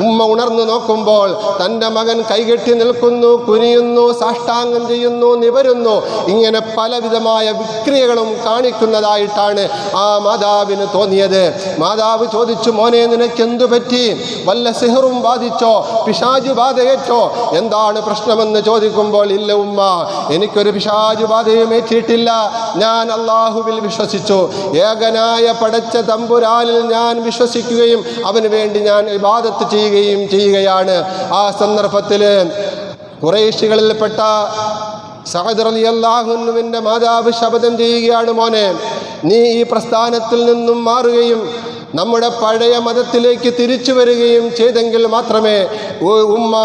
ഉമ്മ ഉണർന്നു നോക്കുമ്പോൾ തൻ്റെ മകൻ കൈകെട്ടി നിൽക്കുന്നു, കുനിയുന്നു, സാഷ്ടാംഗം ചെയ്യുന്നു, നിവരുന്നു. ഇങ്ങനെ പലവിധമായ വിക്രിയകളും കാണിക്കുന്നതായിട്ടാണ് ആ മാതാവിന് തോന്നിയത്. മാതാവ് ചോദിച്ചു, മോനെ നിനക്കെന്തു പറ്റി? വല്ല സിഹറും ബാധിച്ചോ? പിശാചു ബാധയേറ്റോ? എന്താണ് പ്രശ്നമെന്ന് ചോദിക്കുമ്പോൾ, ഇല്ല ഉമ്മ, എനിക്കൊരു പിശാചു ബാധയും ഏറ്റിട്ടില്ല. ഞാൻ അള്ളാഹുവിൽ വിശ്വസിച്ചു. ഏകനായ പടച്ച തമ്പുരാനിൽ ഞാൻ വിശ്വസിക്കുകയും അവന് വേണ്ടി ഞാൻ ഇബാദത്ത് ചെയ്യുകയാണ്. ആ സന്ദർഭത്തിൽ ഖുറൈശികളിൽപ്പെട്ട സഅദ് റളിയല്ലാഹു അൻഹുവിൻ്റെ മാതാവ് ശപഥം ചെയ്യുകയാണ്, മോനെ നീ ഈ പ്രസ്ഥാനത്തിൽ നിന്നും മാറുകയും നമ്മുടെ പഴയ മതത്തിലേക്ക് തിരിച്ചു വരികയും ചെയ്തെങ്കിൽ മാത്രമേ ഉമ്മ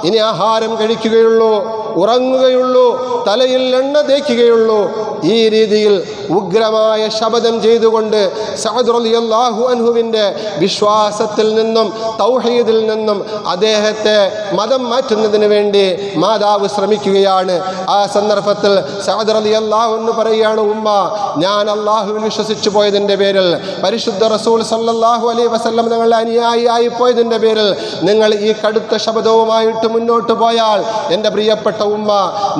ഇനി ആഹാരം കഴിക്കുകയുള്ളൂ, ഉറങ്ങുകയുള്ളൂ, തലയിൽ എണ്ണ തേക്കുകയുള്ളൂ. ഈ രീതിയിൽ ഉഗ്രമായ ശപഥം ചെയ്തുകൊണ്ട് സഅദ് റളിയല്ലാഹു അൻഹുവിൻ്റെ വിശ്വാസത്തിൽ നിന്നും തൗഹീദിൽ നിന്നും അദ്ദേഹത്തെ മതം മാറ്റുന്നതിന് വേണ്ടി മാതാവ് ശ്രമിക്കുകയാണ്. ആ സന്ദർഭത്തിൽ സഅദ് റളിയല്ലാഹു അൻഹു പറയുകയാണ്, ഉമ്മ ഞാൻ അള്ളാഹുവിൽ വിശ്വസിച്ചു പോയതിൻ്റെ പേരിൽ, പരിശുദ്ധ റസൂൽ സല്ലല്ലാഹു അലൈഹി വസല്ലം തങ്ങളുടെ അനുയായിയായി പോയതിൻ്റെ പേരിൽ നിങ്ങൾ ഈ കടുത്ത ശപഥവുമായിട്ട് മുന്നോട്ട് പോയാൽ എൻ്റെ പ്രിയപ്പെട്ട ഉമ്മ,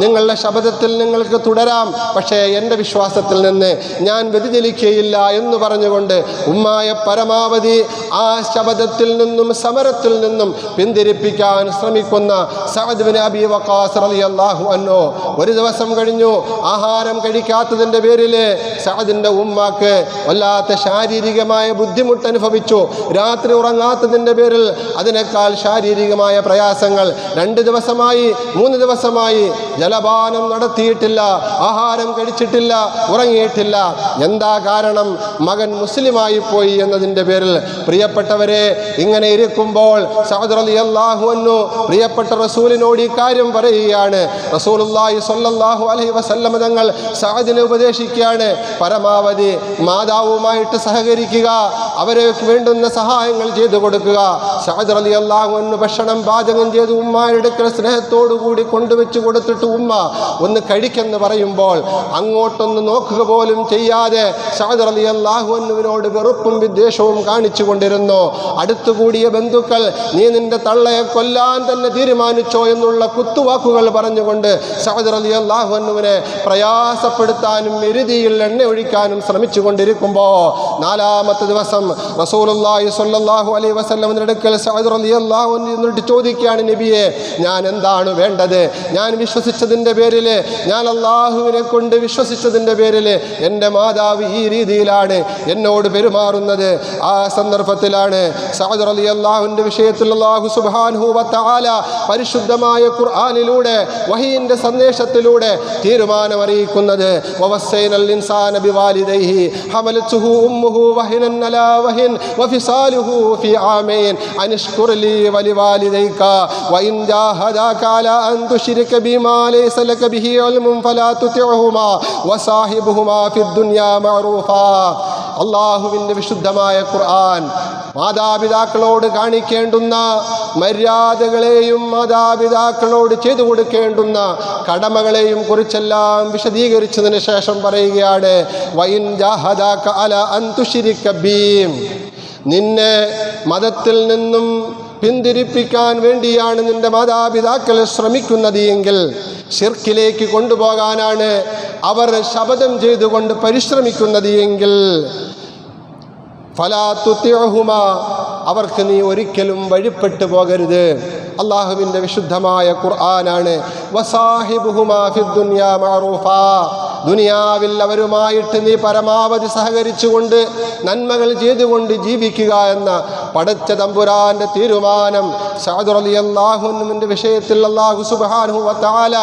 നിങ്ങളുടെ ശപഥത്തിൽ നിങ്ങൾക്ക് തുടരാം, പക്ഷേ എൻ്റെ വിശ്വാസത്തിൽ നിന്ന് ഞാൻ വ്യതിചലിക്കുകയില്ല എന്ന് പറഞ്ഞുകൊണ്ട് ഉമ്മായ പരമാവധി ആ ശപഥത്തിൽ നിന്നും സമരത്തിൽ നിന്നും പിന്തിരിപ്പിക്കാൻ ശ്രമിക്കുന്ന സഅദ് ബിൻ അബീ വഖാസ് റളിയല്ലാഹു അൻഹു ഒരു ദിവസം കഴിഞ്ഞു. ആഹാരം കഴിക്കാത്തതിൻ്റെ പേരിൽ സഅദിൻ്റെ ഉമ്മാക്ക് വല്ലാത്ത ശാരീരികമായ ബുദ്ധിമുട്ട് അനുഭവിച്ചു. രാത്രി ഉറങ്ങാത്തതിൻ്റെ പേരിൽ അതിനേക്കാൾ ശാരീരികമായ പ്രയാസങ്ങൾ. 2 ദിവസമായി 3 ദിവസമായി ജലപാനം നടത്തിയിട്ടില്ല, ആഹാരം കഴിച്ചിട്ടില്ല, ഉറങ്ങിയിട്ടില്ല. എന്താ കാരണം? മകൻ മുസ്ലിമായി പോയി എന്നതിൻ്റെ പേരിൽ. പ്രിയപ്പെട്ടവരെ, ഇങ്ങനെ ഇരിക്കുമ്പോൾ സഅദ് റളിയല്ലാഹു അൻഹു പ്രിയപ്പെട്ട റസൂലിനോട് ഈ കാര്യം പറയുകയാണ്. റസൂലുള്ളാഹി സ്വല്ലല്ലാഹു അലൈഹി വസല്ലം തങ്ങൾ സഅദിനെ ഉപദേശിക്കുകയാണ്, പരമാവധി മാതാവുമായിട്ട് സഹകരിക്കുക, അവരെ വേണ്ടുന്ന സഹായങ്ങൾ ചെയ്തു കൊടുക്കുക. സഅദ് റളിയല്ലാഹു അൻഹു ഭക്ഷണം പാചകം ചെയ്ത് ഉമ്മയുടെ സ്നേഹത്തോടു കൂടി കൊണ്ടുവച്ച് കൊടുത്തിട്ട് ഉമ്മ ഒന്ന് കഴിക്കെന്ന് പറയുമ്പോൾ അങ്ങോട്ടൊന്ന് നോക്കുക പോലും ചെയ്യാതെ സഅദ് റളിയല്ലാഹു അൻഹുവിനോട് വെറുപ്പും വിദ്വേഷവും കാണിച്ചു കൊണ്ടിരുന്നു. അടുത്തുകൂടിയ ബന്ധുക്കൾ നീ നിന്റെ തള്ളയെ കൊല്ലാൻ തന്നെ തീരുമാനിച്ചോ എന്നുള്ള കുത്തുവാക്കുകൾ പറഞ്ഞുകൊണ്ട് സഅദ് റളിയല്ലാഹു അൻഹുവിനെ പ്രയാസപ്പെടുത്താനും എരുതിയിൽ എണ്ണ ഒഴിക്കാനും ശ്രമിച്ചു കൊണ്ടിരിക്കുമ്പോൾ 4ാമത്തെ ദിവസം റസൂലുള്ളാഹി സ്വല്ലല്ലാഹു അലൈഹി വസല്ലമിന്റെ അടുക്കൽ സഅദ് റളിയല്ലാഹു അൻഹു എന്നിട്ട് ചോദിക്കുകയാണ്, നബിയെ ഞാൻ എന്താണ് വേണ്ടത്? ഞാൻ വിശ്വസിച്ചതിൻ്റെ പേരിൽ, ഞാൻ അള്ളാഹുവിനെ കൊണ്ട് വിശ്വസിച്ചതിൻ്റെ പേരിൽ എൻ്റെ മാതാവ് ഈ രീതിയിലാണ് എന്നോട് പെരുമാറുന്നത്. ആ സന്ദർഭത്തിലാണ് സഅദ് റളിയല്ലാഹുവിൻ്റെ വിഷയത്തിൽ അല്ലാഹു സുബ്ഹാനഹു വ തആല പരിശുദ്ധമായ ഖുർആനിലൂടെ വഹീൻ്റെ സന്ദേശത്തിലൂടെ തീരുമാനമറിയിക്കുന്നത്. വവസ്സൈനൽ ഇൻസാന ബിവാലിദൈഹി ഹമലത്തുഹു ഉമ്മുഹു വഹനൻ അലാ വഹൻ വഫിസാലുഹു ഫി ആമൈൻ അൻഷ്കുർ ലി വലിവാലിദൈക വഇൻ ജാഹദാക അലാ അൻ തുശ്രിക ബിമാ ലൈസ ലക ബിഹി ഇൽമുൻ ഫലാ തുതിഉഹുമാ വസാഹിബുഹുമാ ഫിദ് ദുനിയാ മഅറൂഫാ. അല്ലാഹുവിൻ്റെ വിശുദ്ധമായ ഖുർആൻ മാതാപിതാക്കളോട് കാണിക്കേണ്ടുന്ന മര്യാദകളെയും മാതാപിതാക്കളോട് ചെയ്തു കൊടുക്കേണ്ടുന്ന കടമകളെയും കുറിച്ചെല്ലാം വിശദീകരിച്ചതിന് ശേഷം പറയുകയാണ്, വഇൻ ജാഹദാക അലാ അൻ തുശ്രിക ബി, നിന്നെ മതത്തിൽ നിന്നും പിന്തിരിപ്പിക്കാൻ വേണ്ടിയാണ് നിന്റെ മാതാപിതാക്കൾ ശ്രമിക്കുന്നത് എങ്കിൽ, ശിർക്കിലേക്ക് കൊണ്ടുപോകാനാണ് അവർ ശപഥം ചെയ്തുകൊണ്ട് പരിശ്രമിക്കുന്നത് എങ്കിൽ, ഫലാ തുതിഉഹുമാ, അവർക്ക് നീ ഒരിക്കലും വഴിപ്പെട്ടു പോകരുത്. അള്ളാഹുവിൻ്റെ വിശുദ്ധമായ ഖുർആനാണ്. വസാഹിബുഹുമാ ഫിദ്ദുനിയാ മഅറൂഫാ, ദുനിയാവിൽ അവരുമായിട്ട് നീ പരമാവധി സഹകരിച്ചുകൊണ്ട് നന്മകൾ ചെയ്തുകൊണ്ട് ജീവിക്കുക എന്ന പടച്ച തമ്പുരാന്റെ തീരുമാനം സഅദ് റളിയല്ലാഹു അൻഹുവിൻ്റെ വിഷയത്തിൽ അല്ലാഹു സുബ്ഹാനഹു വ തആല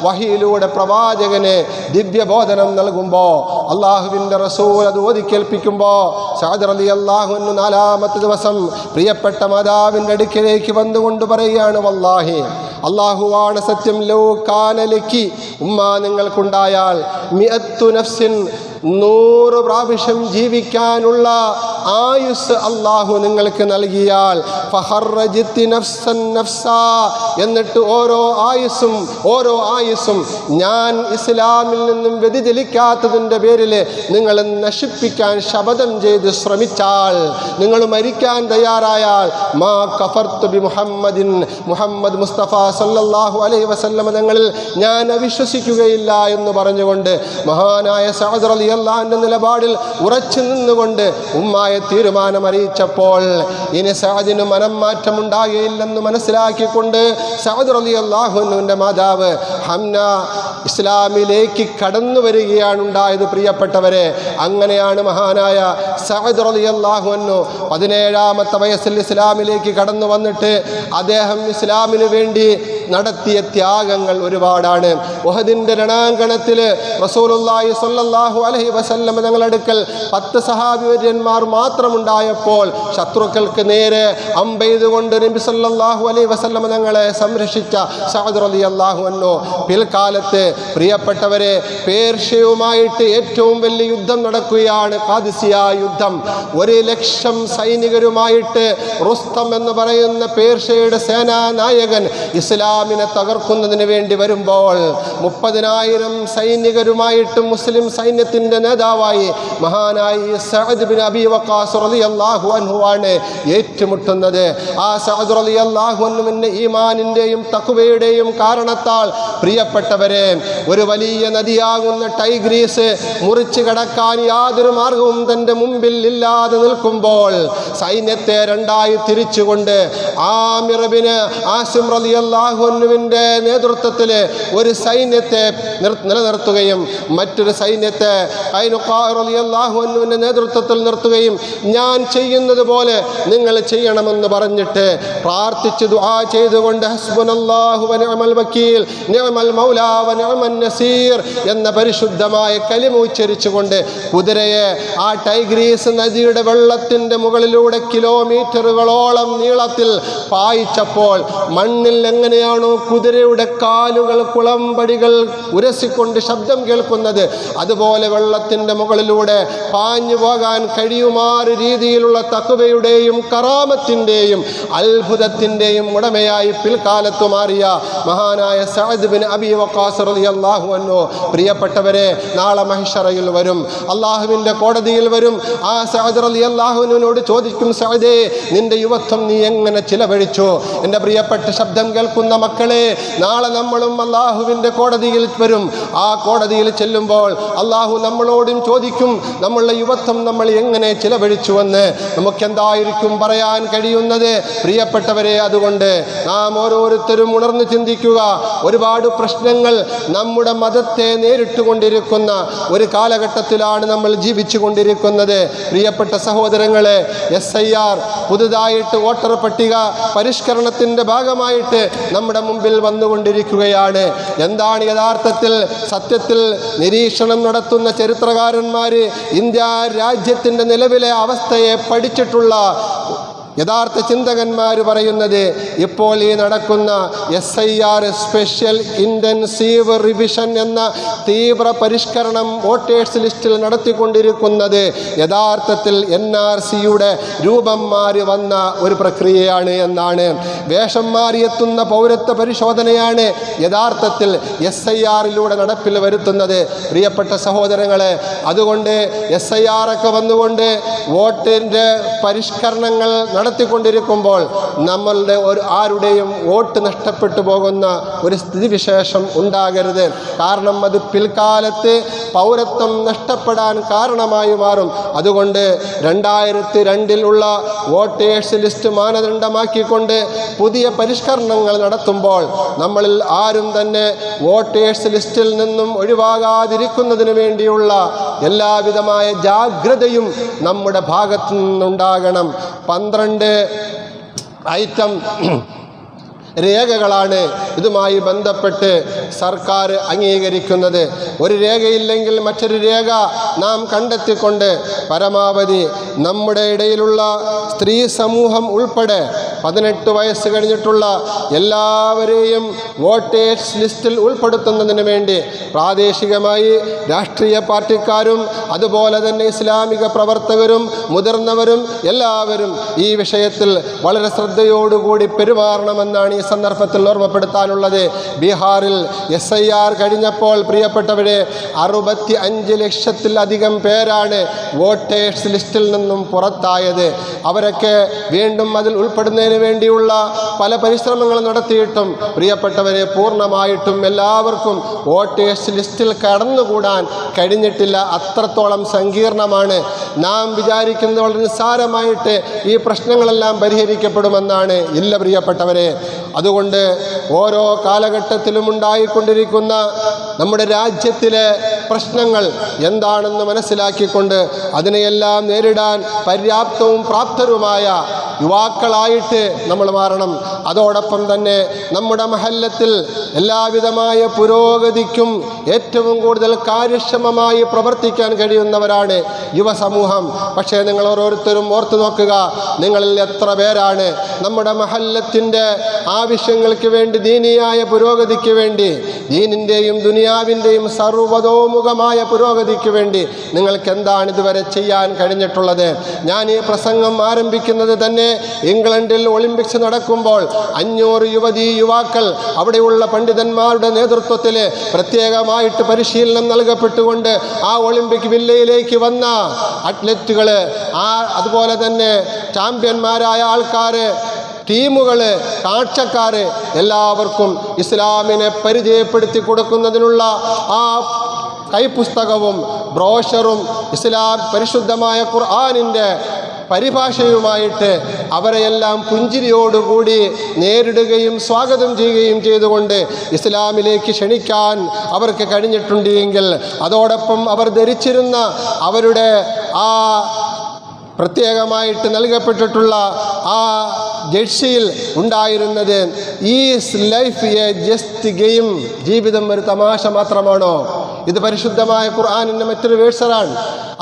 വഹിയിലൂടെ പ്രവാചകന് ദിവ്യബോധനം നൽകുമ്പോൾ, അള്ളാഹുവിൻ്റെ റസൂൽ അത് ഓതിക്കേൽപ്പിക്കുമ്പോൾ സഅദ് റളിയല്ലാഹു അൻഹു 4-ാമത്തെ ദിവസം പ്രിയപ്പെട്ട മാതാവിൻ്റെ അടുക്കിലേക്ക് വന്നുകൊണ്ട് പറയുകയാണ്, വല്ലാഹി, അള്ളാഹുവാണ് സത്യം, ലൗ കാന ലക്കി, ഉമ്മ നിങ്ങൾക്കുണ്ടായാൽ, മിഅത്തു നഫ്സിൻ, 100 പ്രാവശ്യം ജീവിക്കാനുള്ള ആയുസ് അള്ളാഹു നിങ്ങൾക്ക് നൽകിയാൽ, ഫഹറജിത്തി നഫ്സൻ നഫ്സാ, എന്നിട്ട് ഓരോ ആയുസ്സും ഞാൻ ഇസ്ലാമിൽ നിന്നും വ്യതിചലിക്കാത്തതിൻ്റെ പേരിൽ നിങ്ങൾ നശിപ്പിക്കാൻ ശപഥം ചെയ്ത് ശ്രമിച്ചാൽ, നിങ്ങൾ മരിക്കാൻ തയ്യാറായാൽ, മാ കഫർതു ബി മുഹമ്മദിൻ, മുഹമ്മദ് മുസ്തഫ സല്ലല്ലാഹു അലൈഹി വസല്ലം തങ്ങളിൽ ഞാൻ അവിശ്വസിക്കുകയില്ല എന്ന് പറഞ്ഞുകൊണ്ട് മഹാനായ സഅദ് റളിയല്ലാഹു അൻഹു നിലപാടിൽ ഉറച്ചു നിന്നുകൊണ്ട് ഉമ്മായ തീരുമാനം അറിയിച്ചപ്പോൾ, ഇനി സഅദിന് മനം മാറ്റമുണ്ടാകുകയില്ലെന്ന് മനസ്സിലാക്കിക്കൊണ്ട് സഅദ് റളിയല്ലാഹു അൻഹുവിൻ്റെ മാതാവ് ഹംന ഇസ്ലാമിലേക്ക് കടന്നു വരികയാണ് ഉണ്ടായത്. പ്രിയപ്പെട്ടവരെ, അങ്ങനെയാണ് മഹാനായ സഅദ് റളിയല്ലാഹു അൻഹു 17-ാമത്തെ വയസ്സിൽ ഇസ്ലാമിലേക്ക് കടന്നു വന്നിട്ട് അദ്ദേഹം ഇസ്ലാമിന് വേണ്ടി നടത്തിയ ത്യാഗങ്ങൾ ഒരുപാടാണ്. ഉഹദിൻ്റെ രണാങ്കണത്തിൽ റസൂലുള്ളാഹി സ്വല്ലല്ലാഹു അലൈഹി വസല്ലം തങ്ങളുടെ അടുക്കൽ 10 സഹാബിവര്യന്മാർ മാത്രമുണ്ടായപ്പോൾ ശത്രുക്കൾക്ക് നേരെ അമ്പെയ്തുകൊണ്ട് നബി സല്ലല്ലാഹു അലൈഹി വസല്ലം തങ്ങളെ സംരക്ഷിച്ച സഅദ് റളിയല്ലാഹു അൻഹു പിൽക്കാലത്ത് പ്രിയപ്പെട്ടവരെ പേർഷ്യയുമായിട്ട് ഏറ്റവും വലിയ യുദ്ധം നടക്കുകയാണ്, ഖാദിസിയ യുദ്ധം. 1,00,000 സൈനികരുമായിട്ട് റുസ്തം എന്ന് പറയുന്ന പേർഷ്യയുടെ സേനാനായകൻ ഇസ്ലാമിനെ തകർക്കുന്നതിന് വേണ്ടി വരുമ്പോൾ 30,000 സൈനികരുമായിട്ട് മുസ്ലിം സൈന്യത്തിൻ്റെ നേതാവായി മഹാനായി സഅദ് ബിൻ അബി വഖാസ് റളിയല്ലാഹു അൻഹു ആണ് ഏറ്റുമുട്ടുന്നത്. ആ സഅദ് റളിയല്ലാഹു അൻഹുവിൻ്റെ ഈമാനിൻ്റെയും തഖ്വയുടെയും കാരണത്താൽ പ്രിയപ്പെട്ടവരെ ഒരു വലിയ നദിയാകുന്ന ടൈഗ്രീസ് മുറിച്ച് കടക്കാൻ യാതൊരു മാർഗവും തൻ്റെ മുമ്പിൽ ഇല്ലാതെ നിൽക്കുമ്പോൾ സൈന്യത്തെ രണ്ടായി തിരിച്ചുകൊണ്ട് ആമിർ ബിൻ ആസിം റളിയല്ലാഹു അൻഹുവിൻ്റെ നേതൃത്വത്തിൽ ഒരു സൈന്യത്തെ നിലനിർത്തുകയും മറ്റൊരു സൈന്യത്തെ ഖൈനുഖാ റളിയല്ലാഹു അൻഹുവിൻ്റെ നേതൃത്വത്തിൽ നിർത്തുകയും ഞാൻ ചെയ്യുന്നത് പോലെ നിങ്ങൾ ചെയ്യണമെന്ന് പറഞ്ഞിട്ട് പ്രാർത്ഥിച്ച് ദുആ ചെയ്തുകൊണ്ട് ഹസ്ബുനല്ലാഹു വ നിഅമൽ വക്കീൽ നിഅമൽ മൗലാ വ നിഅമൻ നസീർ എന്ന പരിശുദ്ധമായ കലിമ ഉച്ചരിച്ചുകൊണ്ട് കുതിരയെ ആ ടൈഗ്രീസ് നദിയുടെ വെള്ളത്തിൻ്റെ മുകളിലൂടെ കിലോമീറ്ററുകളോളം നീളത്തിൽ പായിച്ചപ്പോൾ മണ്ണിൽ എങ്ങനെയാണോ കുതിരയുടെ കാലുകൾ കുളമ്പടികൾ ഉരസിക്കൊണ്ട് ശബ്ദം കേൾക്കുന്നത്, അതുപോലെ വെള്ളത്തിൻ്റെ മുകളിലൂടെ പാഞ്ഞു പോകാൻ കഴിയുമാറ് രീതിയിലുള്ള തഖ്വയുടെയും കറാമത്തിൻ്റെയും അത്ഭുതത്തിൻ്റെയും ഉടമയായി പിൽക്കാലത്ത് മാറിയ മഹാനായ സഅദ് ബിൻ അബി വഖാസ് റളിയല്ലാഹു അൻഹു പ്രിയപ്പെട്ടവരെ നാളെ മഹ്ശറയിൽ വരും, അള്ളാഹുവിൻ്റെ കോടതിയിൽ വരും. ആ സഅദ് റളിയല്ലാഹു അൻഹുവിനോട് ചോദിക്കും, സഅദേ, നിന്റെ യുവത്വം നീ എങ്ങനെ ചിലവഴിച്ചു? എൻ്റെ പ്രിയപ്പെട്ട ശബ്ദം കേൾക്കുന്ന മക്കളെ, നാളെ നമ്മളും അള്ളാഹുവിൻ്റെ കോടതിയിൽ വരും. ആ കോടതിയിൽ ചെല്ലുമ്പോൾ അള്ളാഹു നമ്മളോടും ചോദിക്കും, നമ്മളുടെ യുവത്വം നമ്മൾ എങ്ങനെ ചിലവഴിച്ചുവെന്ന്. നമുക്കെന്തായിരിക്കും പറയാൻ കഴിയുന്നത്? പ്രിയപ്പെട്ടവരെ, അതുകൊണ്ട് നാം ഓരോരുത്തരും ഉണർന്നു ചിന്തിക്കുക. ഒരുപാട് പ്രശ്നങ്ങൾ നമ്മുടെ മതത്തെ നേരിട്ടുകൊണ്ടിരിക്കുന്ന ഒരു കാലഘട്ടത്തിലാണ് നമ്മൾ ജീവിച്ചു കൊണ്ടിരിക്കുന്നത്. പ്രിയപ്പെട്ട സഹോദരങ്ങളെ, SIR പുതുതായിട്ട് വോട്ടർ പട്ടിക പരിഷ്കരണത്തിൻ്റെ ഭാഗമായിട്ട് നമ്മുടെ മുമ്പിൽ വന്നുകൊണ്ടിരിക്കുകയാണ്. എന്താണ് യഥാർത്ഥത്തിൽ സത്യത്തിൽ നിരീക്ഷണം നടത്തുന്ന ചരിത്രകാരന്മാർ ഇന്ത്യ രാജ്യത്തിൻ്റെ നിലവിലെ അവസ്ഥയെ പഠിച്ചിട്ടുള്ള യഥാർത്ഥ ചിന്തകന്മാർ പറയുന്നത് ഇപ്പോൾ ഈ നടക്കുന്ന SIR സ്പെഷ്യൽ ഇൻറ്റൻസീവ് റിവിഷൻ എന്ന തീവ്ര പരിഷ്കരണം വോട്ടേഴ്സ് ലിസ്റ്റിൽ നടത്തിക്കൊണ്ടിരിക്കുന്നത് യഥാർത്ഥത്തിൽ NRCയുടെ രൂപം മാറി വന്ന ഒരു പ്രക്രിയയാണ് എന്നാണ്. വേഷം മാറിയെത്തുന്ന പൗരത്വ പരിശോധനയാണ് യഥാർത്ഥത്തിൽ SIRലൂടെ നടപ്പിൽ വരുത്തുന്നത്. പ്രിയപ്പെട്ട സഹോദരങ്ങളെ, അതുകൊണ്ട് SIR ഒക്കെ വന്നുകൊണ്ട് വോട്ടിൻ്റെ പരിഷ്കരണങ്ങൾ നടത്തിക്കൊണ്ടിരിക്കുമ്പോൾ നമ്മളുടെ ആരുടെയും വോട്ട് നഷ്ടപ്പെട്ടു പോകുന്ന ഒരു സ്ഥിതിവിശേഷം ഉണ്ടാകരുത്. കാരണം അത് പിൽക്കാലത്ത് പൗരത്വം നഷ്ടപ്പെടാൻ കാരണമായി മാറും. അതുകൊണ്ട് 2002 വോട്ടേഴ്സ് ലിസ്റ്റ് മാനദണ്ഡമാക്കിക്കൊണ്ട് പുതിയ പരിഷ്കരണങ്ങൾ നടത്തുമ്പോൾ നമ്മളിൽ ആരും തന്നെ വോട്ടേഴ്സ് ലിസ്റ്റിൽ നിന്നും ഒഴിവാകാതിരിക്കുന്നതിന് വേണ്ടിയുള്ള എല്ലാവിധമായ ജാഗ്രതയും നമ്മുടെ ഭാഗത്തു നിന്നുണ്ടാകണം. 12 ഐറ്റം രേഖകളാണ് ഇതുമായി ബന്ധപ്പെട്ട് സർക്കാർ അംഗീകരിക്കുന്നത്. ഒരു രേഖയില്ലെങ്കിൽ മറ്റൊരു രേഖ നാം കണ്ടെത്തിക്കൊണ്ട് പരമാവധി നമ്മുടെ ഇടയിലുള്ള സ്ത്രീ സമൂഹം ഉൾപ്പെടെ 18 വയസ്സ് കഴിഞ്ഞിട്ടുള്ള എല്ലാവരെയും വോട്ടേഴ്സ് ലിസ്റ്റിൽ ഉൾപ്പെടുത്തുന്നതിന് വേണ്ടി പ്രാദേശികമായി രാഷ്ട്രീയ പാർട്ടിക്കാരും അതുപോലെ തന്നെ ഇസ്ലാമിക പ്രവർത്തകരും മുതിർന്നവരും എല്ലാവരും ഈ വിഷയത്തിൽ വളരെ ശ്രദ്ധയോടുകൂടി പെരുമാറണമെന്നാണ് ഈ സന്ദർഭത്തിൽ ഓർമ്മപ്പെടുത്താനുള്ളത്. ബീഹാറിൽ SIR കഴിഞ്ഞപ്പോൾ പ്രിയപ്പെട്ടവരെ 65 ലക്ഷത്തിലധികം പേരാണ് വോട്ടേഴ്സ് ലിസ്റ്റിൽ നിന്നും പുറത്തായത്. അവരൊക്കെ വീണ്ടും അതിൽ ഉൾപ്പെടുന്നതിന് വേണ്ടിയുള്ള പല പരിശ്രമങ്ങളും നടത്തിയിട്ടും പ്രിയപ്പെട്ടവരെ പൂർണ്ണമായിട്ടും എല്ലാവർക്കും വോട്ടേഴ്സ് ലിസ്റ്റിൽ കടന്നുകൂടാൻ കഴിഞ്ഞിട്ടില്ല. അത്രത്തോളം സങ്കീർണമാണ്. നാം വിചാരിക്കുന്ന വളരെ നിസ്സാരമായിട്ട് ഈ പ്രശ്നങ്ങളെല്ലാം പരിഹരിക്കപ്പെടുമെന്നാണ്. ഇല്ല പ്രിയപ്പെട്ടവരെ. അതുകൊണ്ട് ഓരോ കാലഘട്ടത്തിലും ഉണ്ടായിക്കൊണ്ടിരിക്കുന്ന നമ്മുടെ രാജ്യത്തിലെ പ്രശ്നങ്ങൾ എന്താണെന്ന് മനസ്സിലാക്കിക്കൊണ്ട് അതിനെയെല്ലാം നേരിടാൻ പര്യാപ്തവും പ്രാപ്തരുമായ യുവാക്കളായിട്ട് നമ്മൾ മാറണം. അതോടൊപ്പം തന്നെ നമ്മുടെ മഹല്ലത്തിൽ എല്ലാവിധമായ പുരോഗതിക്കും ഏറ്റവും കൂടുതൽ കാര്യക്ഷമമായി പ്രവർത്തിക്കാൻ കഴിയുന്നവരാണ് യുവസമൂഹം. പക്ഷേ നിങ്ങൾ ഓരോരുത്തരും ഓർത്തു നോക്കുക, നിങ്ങളിൽ എത്ര പേരാണ് നമ്മുടെ മഹല്ലത്തിൻ്റെ ആവശ്യങ്ങൾക്ക് വേണ്ടി, ദീനിയായ പുരോഗതിക്ക് വേണ്ടി, ദീനിൻ്റെയും ദുനിയാവിൻ്റെയും സർവ്വതോമുഖമായ പുരോഗതിക്ക് വേണ്ടി നിങ്ങൾക്ക് എന്താണ് ഇതുവരെ ചെയ്യാൻ കഴിഞ്ഞിട്ടുള്ളത്? ഞാൻ ഈ പ്രസംഗം ആരംഭിക്കുന്നത് തന്നെ ഇംഗ്ലണ്ടിൽ ഒളിമ്പിക്സ് നടക്കുമ്പോൾ 500 യുവാക്കൾ അവിടെയുള്ള പണ്ഡിതന്മാരുടെ നേതൃത്വത്തിൽ പ്രത്യേകമായിട്ട് പരിശീലനം നൽകപ്പെട്ടുകൊണ്ട് ആ ഒളിമ്പിക് വില്ലയിലേക്ക് വന്ന അത്ലറ്റുകൾ, അതുപോലെ തന്നെ ചാമ്പ്യന്മാരായ ആൾക്കാർ, ടീമുകൾ, കാഴ്ചക്കാർ എല്ലാവർക്കും ഇസ്ലാമിനെ പരിചയപ്പെടുത്തി കൊടുക്കുന്നതിനുള്ള ആ കൈപ്പുസ്തകവും ബ്രോഷറും ഇസ്ലാം പരിശുദ്ധമായ ഖുർആനിൻ്റെ പരിഭാഷയുമായിട്ട് അവരെയെല്ലാം പുഞ്ചിരിയോടുകൂടി നേരിടുകയും സ്വാഗതം ചെയ്യുകയും ചെയ്തുകൊണ്ട് ഇസ്ലാമിലേക്ക് ക്ഷണിക്കാൻ അവർക്ക് കഴിഞ്ഞിട്ടുണ്ട് എങ്കിൽ അതോടൊപ്പം അവർ ധരിച്ചിരുന്ന അവരുടെ ആ പ്രത്യേകമായിട്ട് നൽകപ്പെട്ടിട്ടുള്ള ആ ജേഴ്സിയിൽ ഉണ്ടായിരുന്നത് is life A just game, ജീവിതം ഒരു തമാശ മാത്രമാണോ? ഇത് പരിശുദ്ധമായ ഖുർആനിൻ്റെ മറ്റൊരു വേഴ്സറാണ്.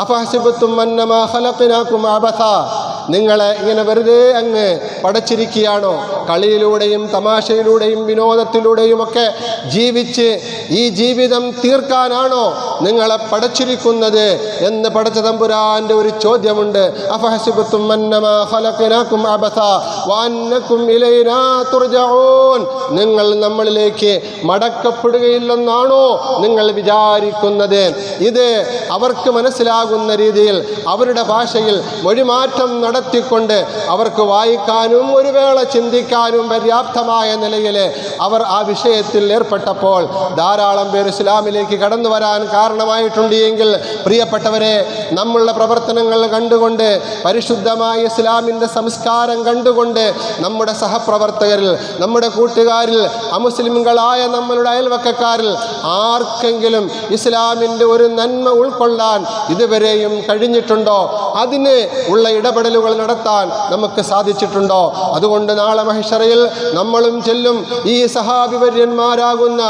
അഫഹസിബത്തും അന്നമാ ഖലഖനാകും അബസ, നിങ്ങളെ ഇങ്ങനെ വെറുതെ അങ്ങ് പടച്ചിരിക്കുകയാണോ? കളിയിലൂടെയും തമാശയിലൂടെയും വിനോദത്തിലൂടെയും ഒക്കെ ജീവിച്ച് ഈ ജീവിതം തീർക്കാനാണോ നിങ്ങളെ പടച്ചിരിക്കുന്നത് എന്ന് പടച്ച തമ്പുരാൻ്റെ ഒരു ചോദ്യമുണ്ട്. അഫഹസിബത്തും അന്നമാ ഖലഖനാകും അബസ വഅന്നകും ഇലൈനാ തുർജഊൻ, നിങ്ങൾ നമ്മളിലേക്ക് മടക്കപ്പെടുകയില്ലെന്നാണോ നിങ്ങൾ വിചാരിക്കുന്നത്? ഇത് അവർക്ക് മനസ്സിലാകുന്ന രീതിയിൽ അവരുടെ ഭാഷയിൽ മൊഴിമാറ്റം നടത്തിക്കൊണ്ട് അവർക്ക് വായിക്കാനും ഒരു വേള ചിന്തിക്കാനും പര്യാപ്തമായ നിലയിൽ അവർ ആ വിഷയത്തിൽ ഏർപ്പെട്ടപ്പോൾ ധാരാളം പേർ ഇസ്ലാമിലേക്ക് കടന്നു വരാൻ കാരണമായിട്ടുണ്ട് എങ്കിൽ പ്രിയപ്പെട്ടവരെ, നമ്മളുടെ പ്രവർത്തനങ്ങൾ കണ്ടുകൊണ്ട് പരിശുദ്ധമായ ഇസ്ലാമിൻ്റെ സംസ്കാരം കണ്ടുകൊണ്ട് നമ്മുടെ സഹപ്രവർത്തകരിൽ, നമ്മുടെ കൂട്ടുകാരിൽ, അമുസ്ലിമുകളായ നമ്മളുടെ അയൽവക്കക്കാരിൽ ആർക്കെങ്കിലും ഇസ്ലാമിൻ്റെ ഒരു നന്മ ഉൾക്കൊള്ളാൻ ഇതുവരെയും കഴിഞ്ഞിട്ടുണ്ടോ? അതിന് ഉള്ള ഇടപെടലുകൾ നടത്താൻ നമുക്ക് സാധിച്ചിട്ടുണ്ടോ? അതുകൊണ്ട് നാളെ മഹ്ശറയിൽ നമ്മളും ചെല്ലും. ഈ സഹാബിവര്യന്മാരാകുന്ന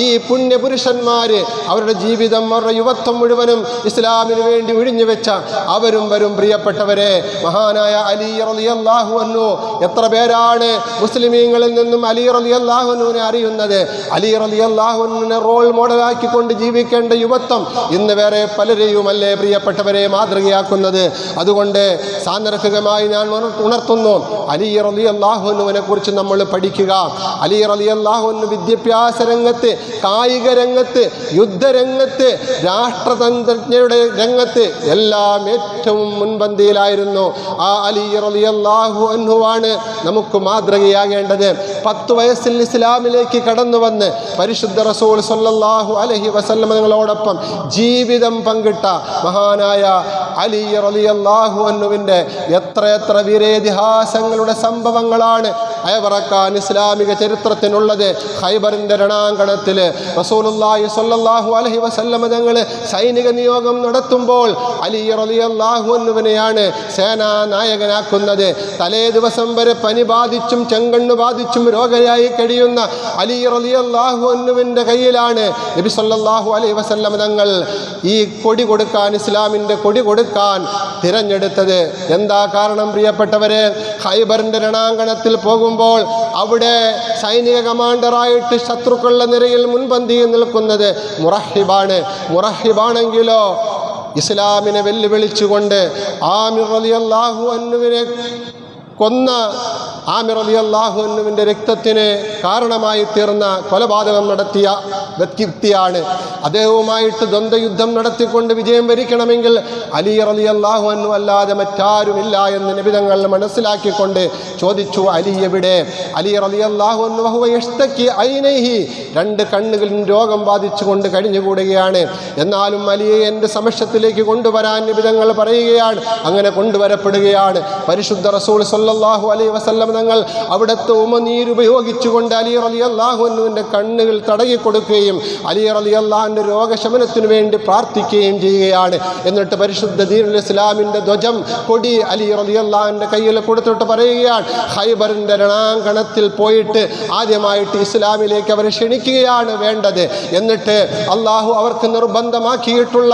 ഈ പുണ്യപുരുഷന്മാര് അവരുടെ ജീവിതം, അവരുടെ യുവത്വം മുഴുവനും ഇസ്ലാമിന് വേണ്ടി ഒഴിഞ്ഞു വെച്ച അവരും വരും. പ്രിയപ്പെട്ടവരെ, മഹാനായ അലി റളിയല്ലാഹു അൻഹു, എത്ര പേരാണ് മുസ്ലിമീങ്ങളിൽ നിന്നും അലി റളിയല്ലാഹു അൻഹുവിനെ അറിയുന്നത്? അലി റളിയല്ലാഹു അൻഹുവിനെ റോൾ മോഡലാക്കിക്കൊണ്ട് ജീവിക്കേണ്ട യുവത്വം ഇന്ന് വേറെ പലരെയുമല്ലേ പ്രിയപ്പെട്ടവരെ മാതൃകയാക്കുന്നത്. അതുകൊണ്ട് സാന്ദർഭികമായി ഞാൻ ഉണർത്തുന്നു, അലി റളിയല്ലാഹു അൻഹുവിനെ കുറിച്ച് നമ്മൾ പഠിക്കുക. അലി റളിയല്ലാഹു അൻഹു വിദ്യാഭ്യാസ രംഗത്ത്, കായിക രംഗത്ത്, യുദ്ധരംഗത്ത്, രാഷ്ട്രതന്ത്രജ്ഞരുടെ രംഗത്ത് എല്ലാം ഏറ്റവും മുൻപന്തിയിലായിരുന്നു. ആ അലി റളിയല്ലാഹു അൻഹുവാണ് നമുക്ക് മാതൃകയാകേണ്ടത്. 10 വയസ്സിൽ ഇസ്ലാമിലേക്ക് കടന്നു വന്ന് പരിശുദ്ധ റസൂൽ സ്വല്ലല്ലാഹു അലൈഹി വസല്ലം തങ്ങളോടൊപ്പം ജീവിതം പങ്കിട്ട മഹാനായ അലി റളിയല്ലാഹു അൻഹുവിൻ്റെ എത്രയെത്ര വീരേതിഹാസങ്ങളുടെ സംഭവങ്ങളാണ് അയവറക്കാൻ ഇസ്ലാമിക ചരിത്രത്തിനുള്ളത്. ഖൈബറിൻ്റെ രണാങ്കണത്തിൽ റസൂലുള്ളാഹി സ്വല്ലല്ലാഹു അലൈഹി വസല്ലം തങ്ങൾ സൈനിക നിയോഗം നടത്തുമ്പോൾ അലി റളിയല്ലാഹു അൻഹുവിനെയാണ് സേനാ നായകനാക്കുന്നത്. തലേ ദിവസം വരെ പനി ബാധിച്ചും ചെങ്കണ്ണ് ബാധിച്ചും രോഗിയായി കഴിയുന്ന അലി റളിയല്ലാഹു അൻഹുവിൻ്റെ കയ്യിലാണ് നബി സല്ലല്ലാഹു അലൈഹി വസല്ലം തങ്ങൾ ഈ കൊടി കൊടുക്കാൻ, ഇസ്ലാമിൻ്റെ കൊടി കൊടുക്കാൻ തിരഞ്ഞെടുത്തത്. എന്താ കാരണം പ്രിയപ്പെട്ടവരെ? ഖൈബറിൻ്റെ രണാങ്കണത്തിൽ പോകുമ്പോൾ അവിടെ സൈനിക കമാൻഡറായിട്ട് ശത്രുക്കളുടെ നിരയിൽ മുൻപന്തിയിൽ നിൽക്കുന്നത് മുറഹിബാണ്. മുറഹിബാണെങ്കിലോ ഇസ്ലാമിനെ വെല്ലുവിളിച്ചുകൊണ്ട് ആമിർ റളിയല്ലാഹു അൻഹുവിനെ കൊന്ന ആമിർ റളിയല്ലാഹു അൻഹുവിൻ്റെ രക്തത്തിന് കാരണമായി തീർന്ന കൊലപാതകം നടത്തിയ വ്യക്തിയാണ്. അദ്ദേഹവുമായിട്ട് ദ്വന്ദ്വയുദ്ധം നടത്തിക്കൊണ്ട് വിജയം വരിക്കണമെങ്കിൽ അലി റളിയല്ലാഹു അൻഹു അല്ലാതെ മറ്റാരുമില്ല എന്ന് നബി തങ്ങൾ മനസ്സിലാക്കിക്കൊണ്ട് ചോദിച്ചു, അലി എവിടെ? അലി റളിയല്ലാഹു അൻഹു വഹുവ യഷ്തക്കി ഐനൈഹി, 2 കണ്ണുകളിൽ രോഗം ബാധിച്ചുകൊണ്ട് കഴിഞ്ഞുകൂടുകയാണ്. എന്നാലും അലിയെ എൻ്റെ സമക്ഷത്തിലേക്ക് കൊണ്ടുവരാൻ നബി തങ്ങൾ പറയുകയാണ്. അങ്ങനെ കൊണ്ടുവരപ്പെടുകയാണ്. പരിശുദ്ധ റസൂൽ സ്വല്ലല്ലാഹു അലൈഹി വസല്ലം തങ്ങൾ അവിടുത്തെ ഉമനീരുപയോഗിച്ചുകൊണ്ട് അലി റളിയല്ലാഹു അൻഹുവിൻ്റെ കണ്ണുകൾ തടകി കൊടുക്കുകയും അലി റളിയല്ലാഹുവിൻ്റെ രോഗശമനത്തിനു വേണ്ടി പ്രാർത്ഥിക്കുകയും ചെയ്യുകയാണ്. എന്നിട്ട് പരിശുദ്ധ ദീനുൽ ഇസ്ലാമിൻ്റെ ധ്വജം, കൊടി അലി റളിയല്ലാഹുവിൻ്റെ കയ്യിൽ കൊടുത്തിട്ട് പറയുകയാണ്, ഖൈബറിൻ്റെ രണാങ്കണത്തിൽ പോയിട്ട് ആദ്യമായിട്ട് ഇസ്ലാമിലേക്ക് അവരെ ക്ഷണിക്കുകയാണ് വേണ്ടത്. എന്നിട്ട് അള്ളാഹു അവർക്ക് നിർബന്ധമാക്കിയിട്ടുള്ള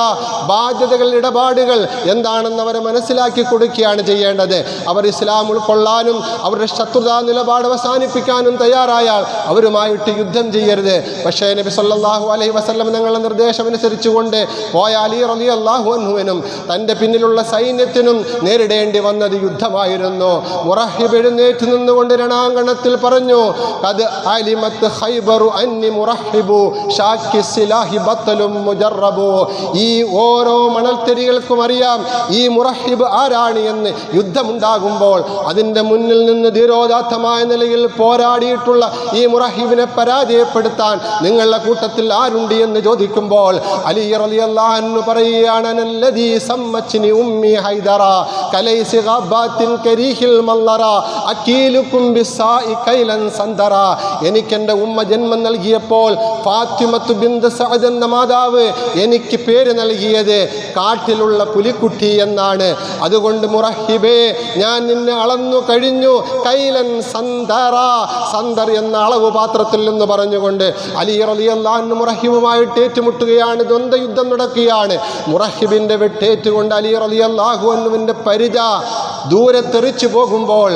ബാധ്യതകൾ, ഇടപാടുകൾ എന്താണെന്ന് അവരെ മനസ്സിലാക്കി കൊടുക്കുകയാണ് ചെയ്യേണ്ടത്. അവർ ഇസ്ലാം ഉൾക്കൊള്ളാനും അവരുടെ ശത്രുതാ നിലപാട് അവസാനിപ്പിക്കാനും തയ്യാറായാൽ അവരുമായിട്ട് യുദ്ധം ചെയ്യരുത്. പക്ഷേ നബി സല്ലല്ലാഹു അലൈഹി വസല്ലം തങ്ങളുടെ നിർദ്ദേശം അനുസരിച്ചുകൊണ്ട് പോയ അലി റളിയല്ലാഹു അൻഹുവിനും തൻ്റെ പിന്നിലുള്ള സൈന്യത്തിനും നേരിടേണ്ടി വന്നത് യുദ്ധമായിരുന്നു. മുറഹിബ് എഴുന്നേറ്റ് നിന്നുകൊണ്ട് രണാങ്കണത്തിൽ പറഞ്ഞു, ഖദ് അലിമത് ഖൈബറു അന്നി മുറഹിബു ഷാക്കി സിലാഹി ബത്തലും മുജറബു. ഈ ഓരോ മണൽത്തരികൾക്കും അറിയാം ഈ മുറഹിബ് ആരാണ് എന്ന്. യുദ്ധമുണ്ടാകുമ്പോൾ അതിൻ്റെ മുന്നിൽ നിന്ന് ധീരോദാത്തമായ നിലയിൽ പോരാടിയിട്ടുള്ള ഈ മുറഹിബിനെ പരാജയപ്പെടുത്താൻ നിങ്ങളുടെ കൂട്ടത്തിൽ ആരുണ്ട് എന്ന് ചോദിക്കുമ്പോൾ അലി റളിയല്ലാഹു അൻഹു പറയുകയാണ്, അനല്ലദീ സമ്മച്നി ഉമ്മി ഹൈദറ കലൈസി ഗബാത്തിൻ കരീഹിൽ മല്ലറ അകീലുകും ബിസാഇ കൈലൻ സന്ദറ. എനിക്കെൻ്റെ ഉമ്മ ജന്മം നൽകിയപ്പോൾ ഫാത്തിമത്തു ബിന്ത് സഅദ് എന്ന മാതാവ് എനിക്ക് പേര് നൽകിയത് കാട്ടിലുള്ള പുലിക്കുട്ടി എന്നാണ്. അതുകൊണ്ട് മുറഹിബേ, ഞാൻ നിന്നെ അളന്നു കഴിഞ്ഞു. കൈലൻ സന്ദറ, സന്ദർ എന്ന അളവ് പാത്രത്തിൽ എന്ന് പറഞ്ഞുകൊണ്ട് അലി റളിയല്ലാഹു അൻഹു മുറഹിബുമായിട്ട് ഏറ്റുമുട്ടുകയാണ്. ദ്വന്ദ്വയുദ്ധം നടക്കുകയാണ്. മുറഹിബിൻ്റെ വെട്ടേറ്റുകൊണ്ട് അലി റളിയല്ലാഹു അൻഹുവിൻ്റെ പരിച ദൂരെ തെറിച്ചു പോകുമ്പോൾ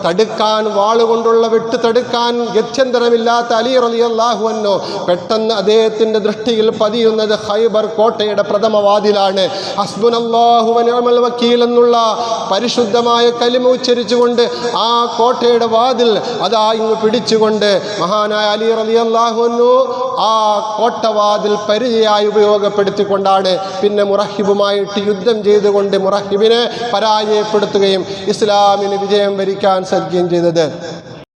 തടുക്കാൻ, വാളുകൊണ്ടുള്ള വെട്ട് തടുക്കാൻ ഗത്യന്തരമില്ലാത്ത അലി റളിയല്ലാഹു അൻഹു പെട്ടെന്ന് അദ്ദേഹത്തിൻ്റെ ദൃഷ്ടിയിൽ പതിയുന്നത് ഖൈബർ കോട്ടയുടെ പ്രഥമ വാതിലാണ്. ഹസ്ബുനല്ലാഹു വനിഅമൽ വക്കീൽ എന്നുള്ള പരിശുദ്ധമായ കലിമ ഉച്ചരിച്ചുകൊണ്ട് ആ കോട്ടയുടെ വാതിൽ അതാ ഇങ്ങ് പിടിച്ചുകൊണ്ട് മഹാനായ അലി റളിയല്ലാഹു അൻഹു ആ കോട്ടവാതിൽ പരിചയായി ഉപയോഗപ്പെടുത്തിക്കൊണ്ടാണ് പിന്നെ മുറഹിബുമായിട്ട് യുദ്ധം ചെയ്തുകൊണ്ട് മുറഹിബിനെ പരാജയപ്പെടുത്തുകയും ഇസ്ലാമിന് വിജയം വരിക്കാൻ സാധ്യം ചെയ്തത്.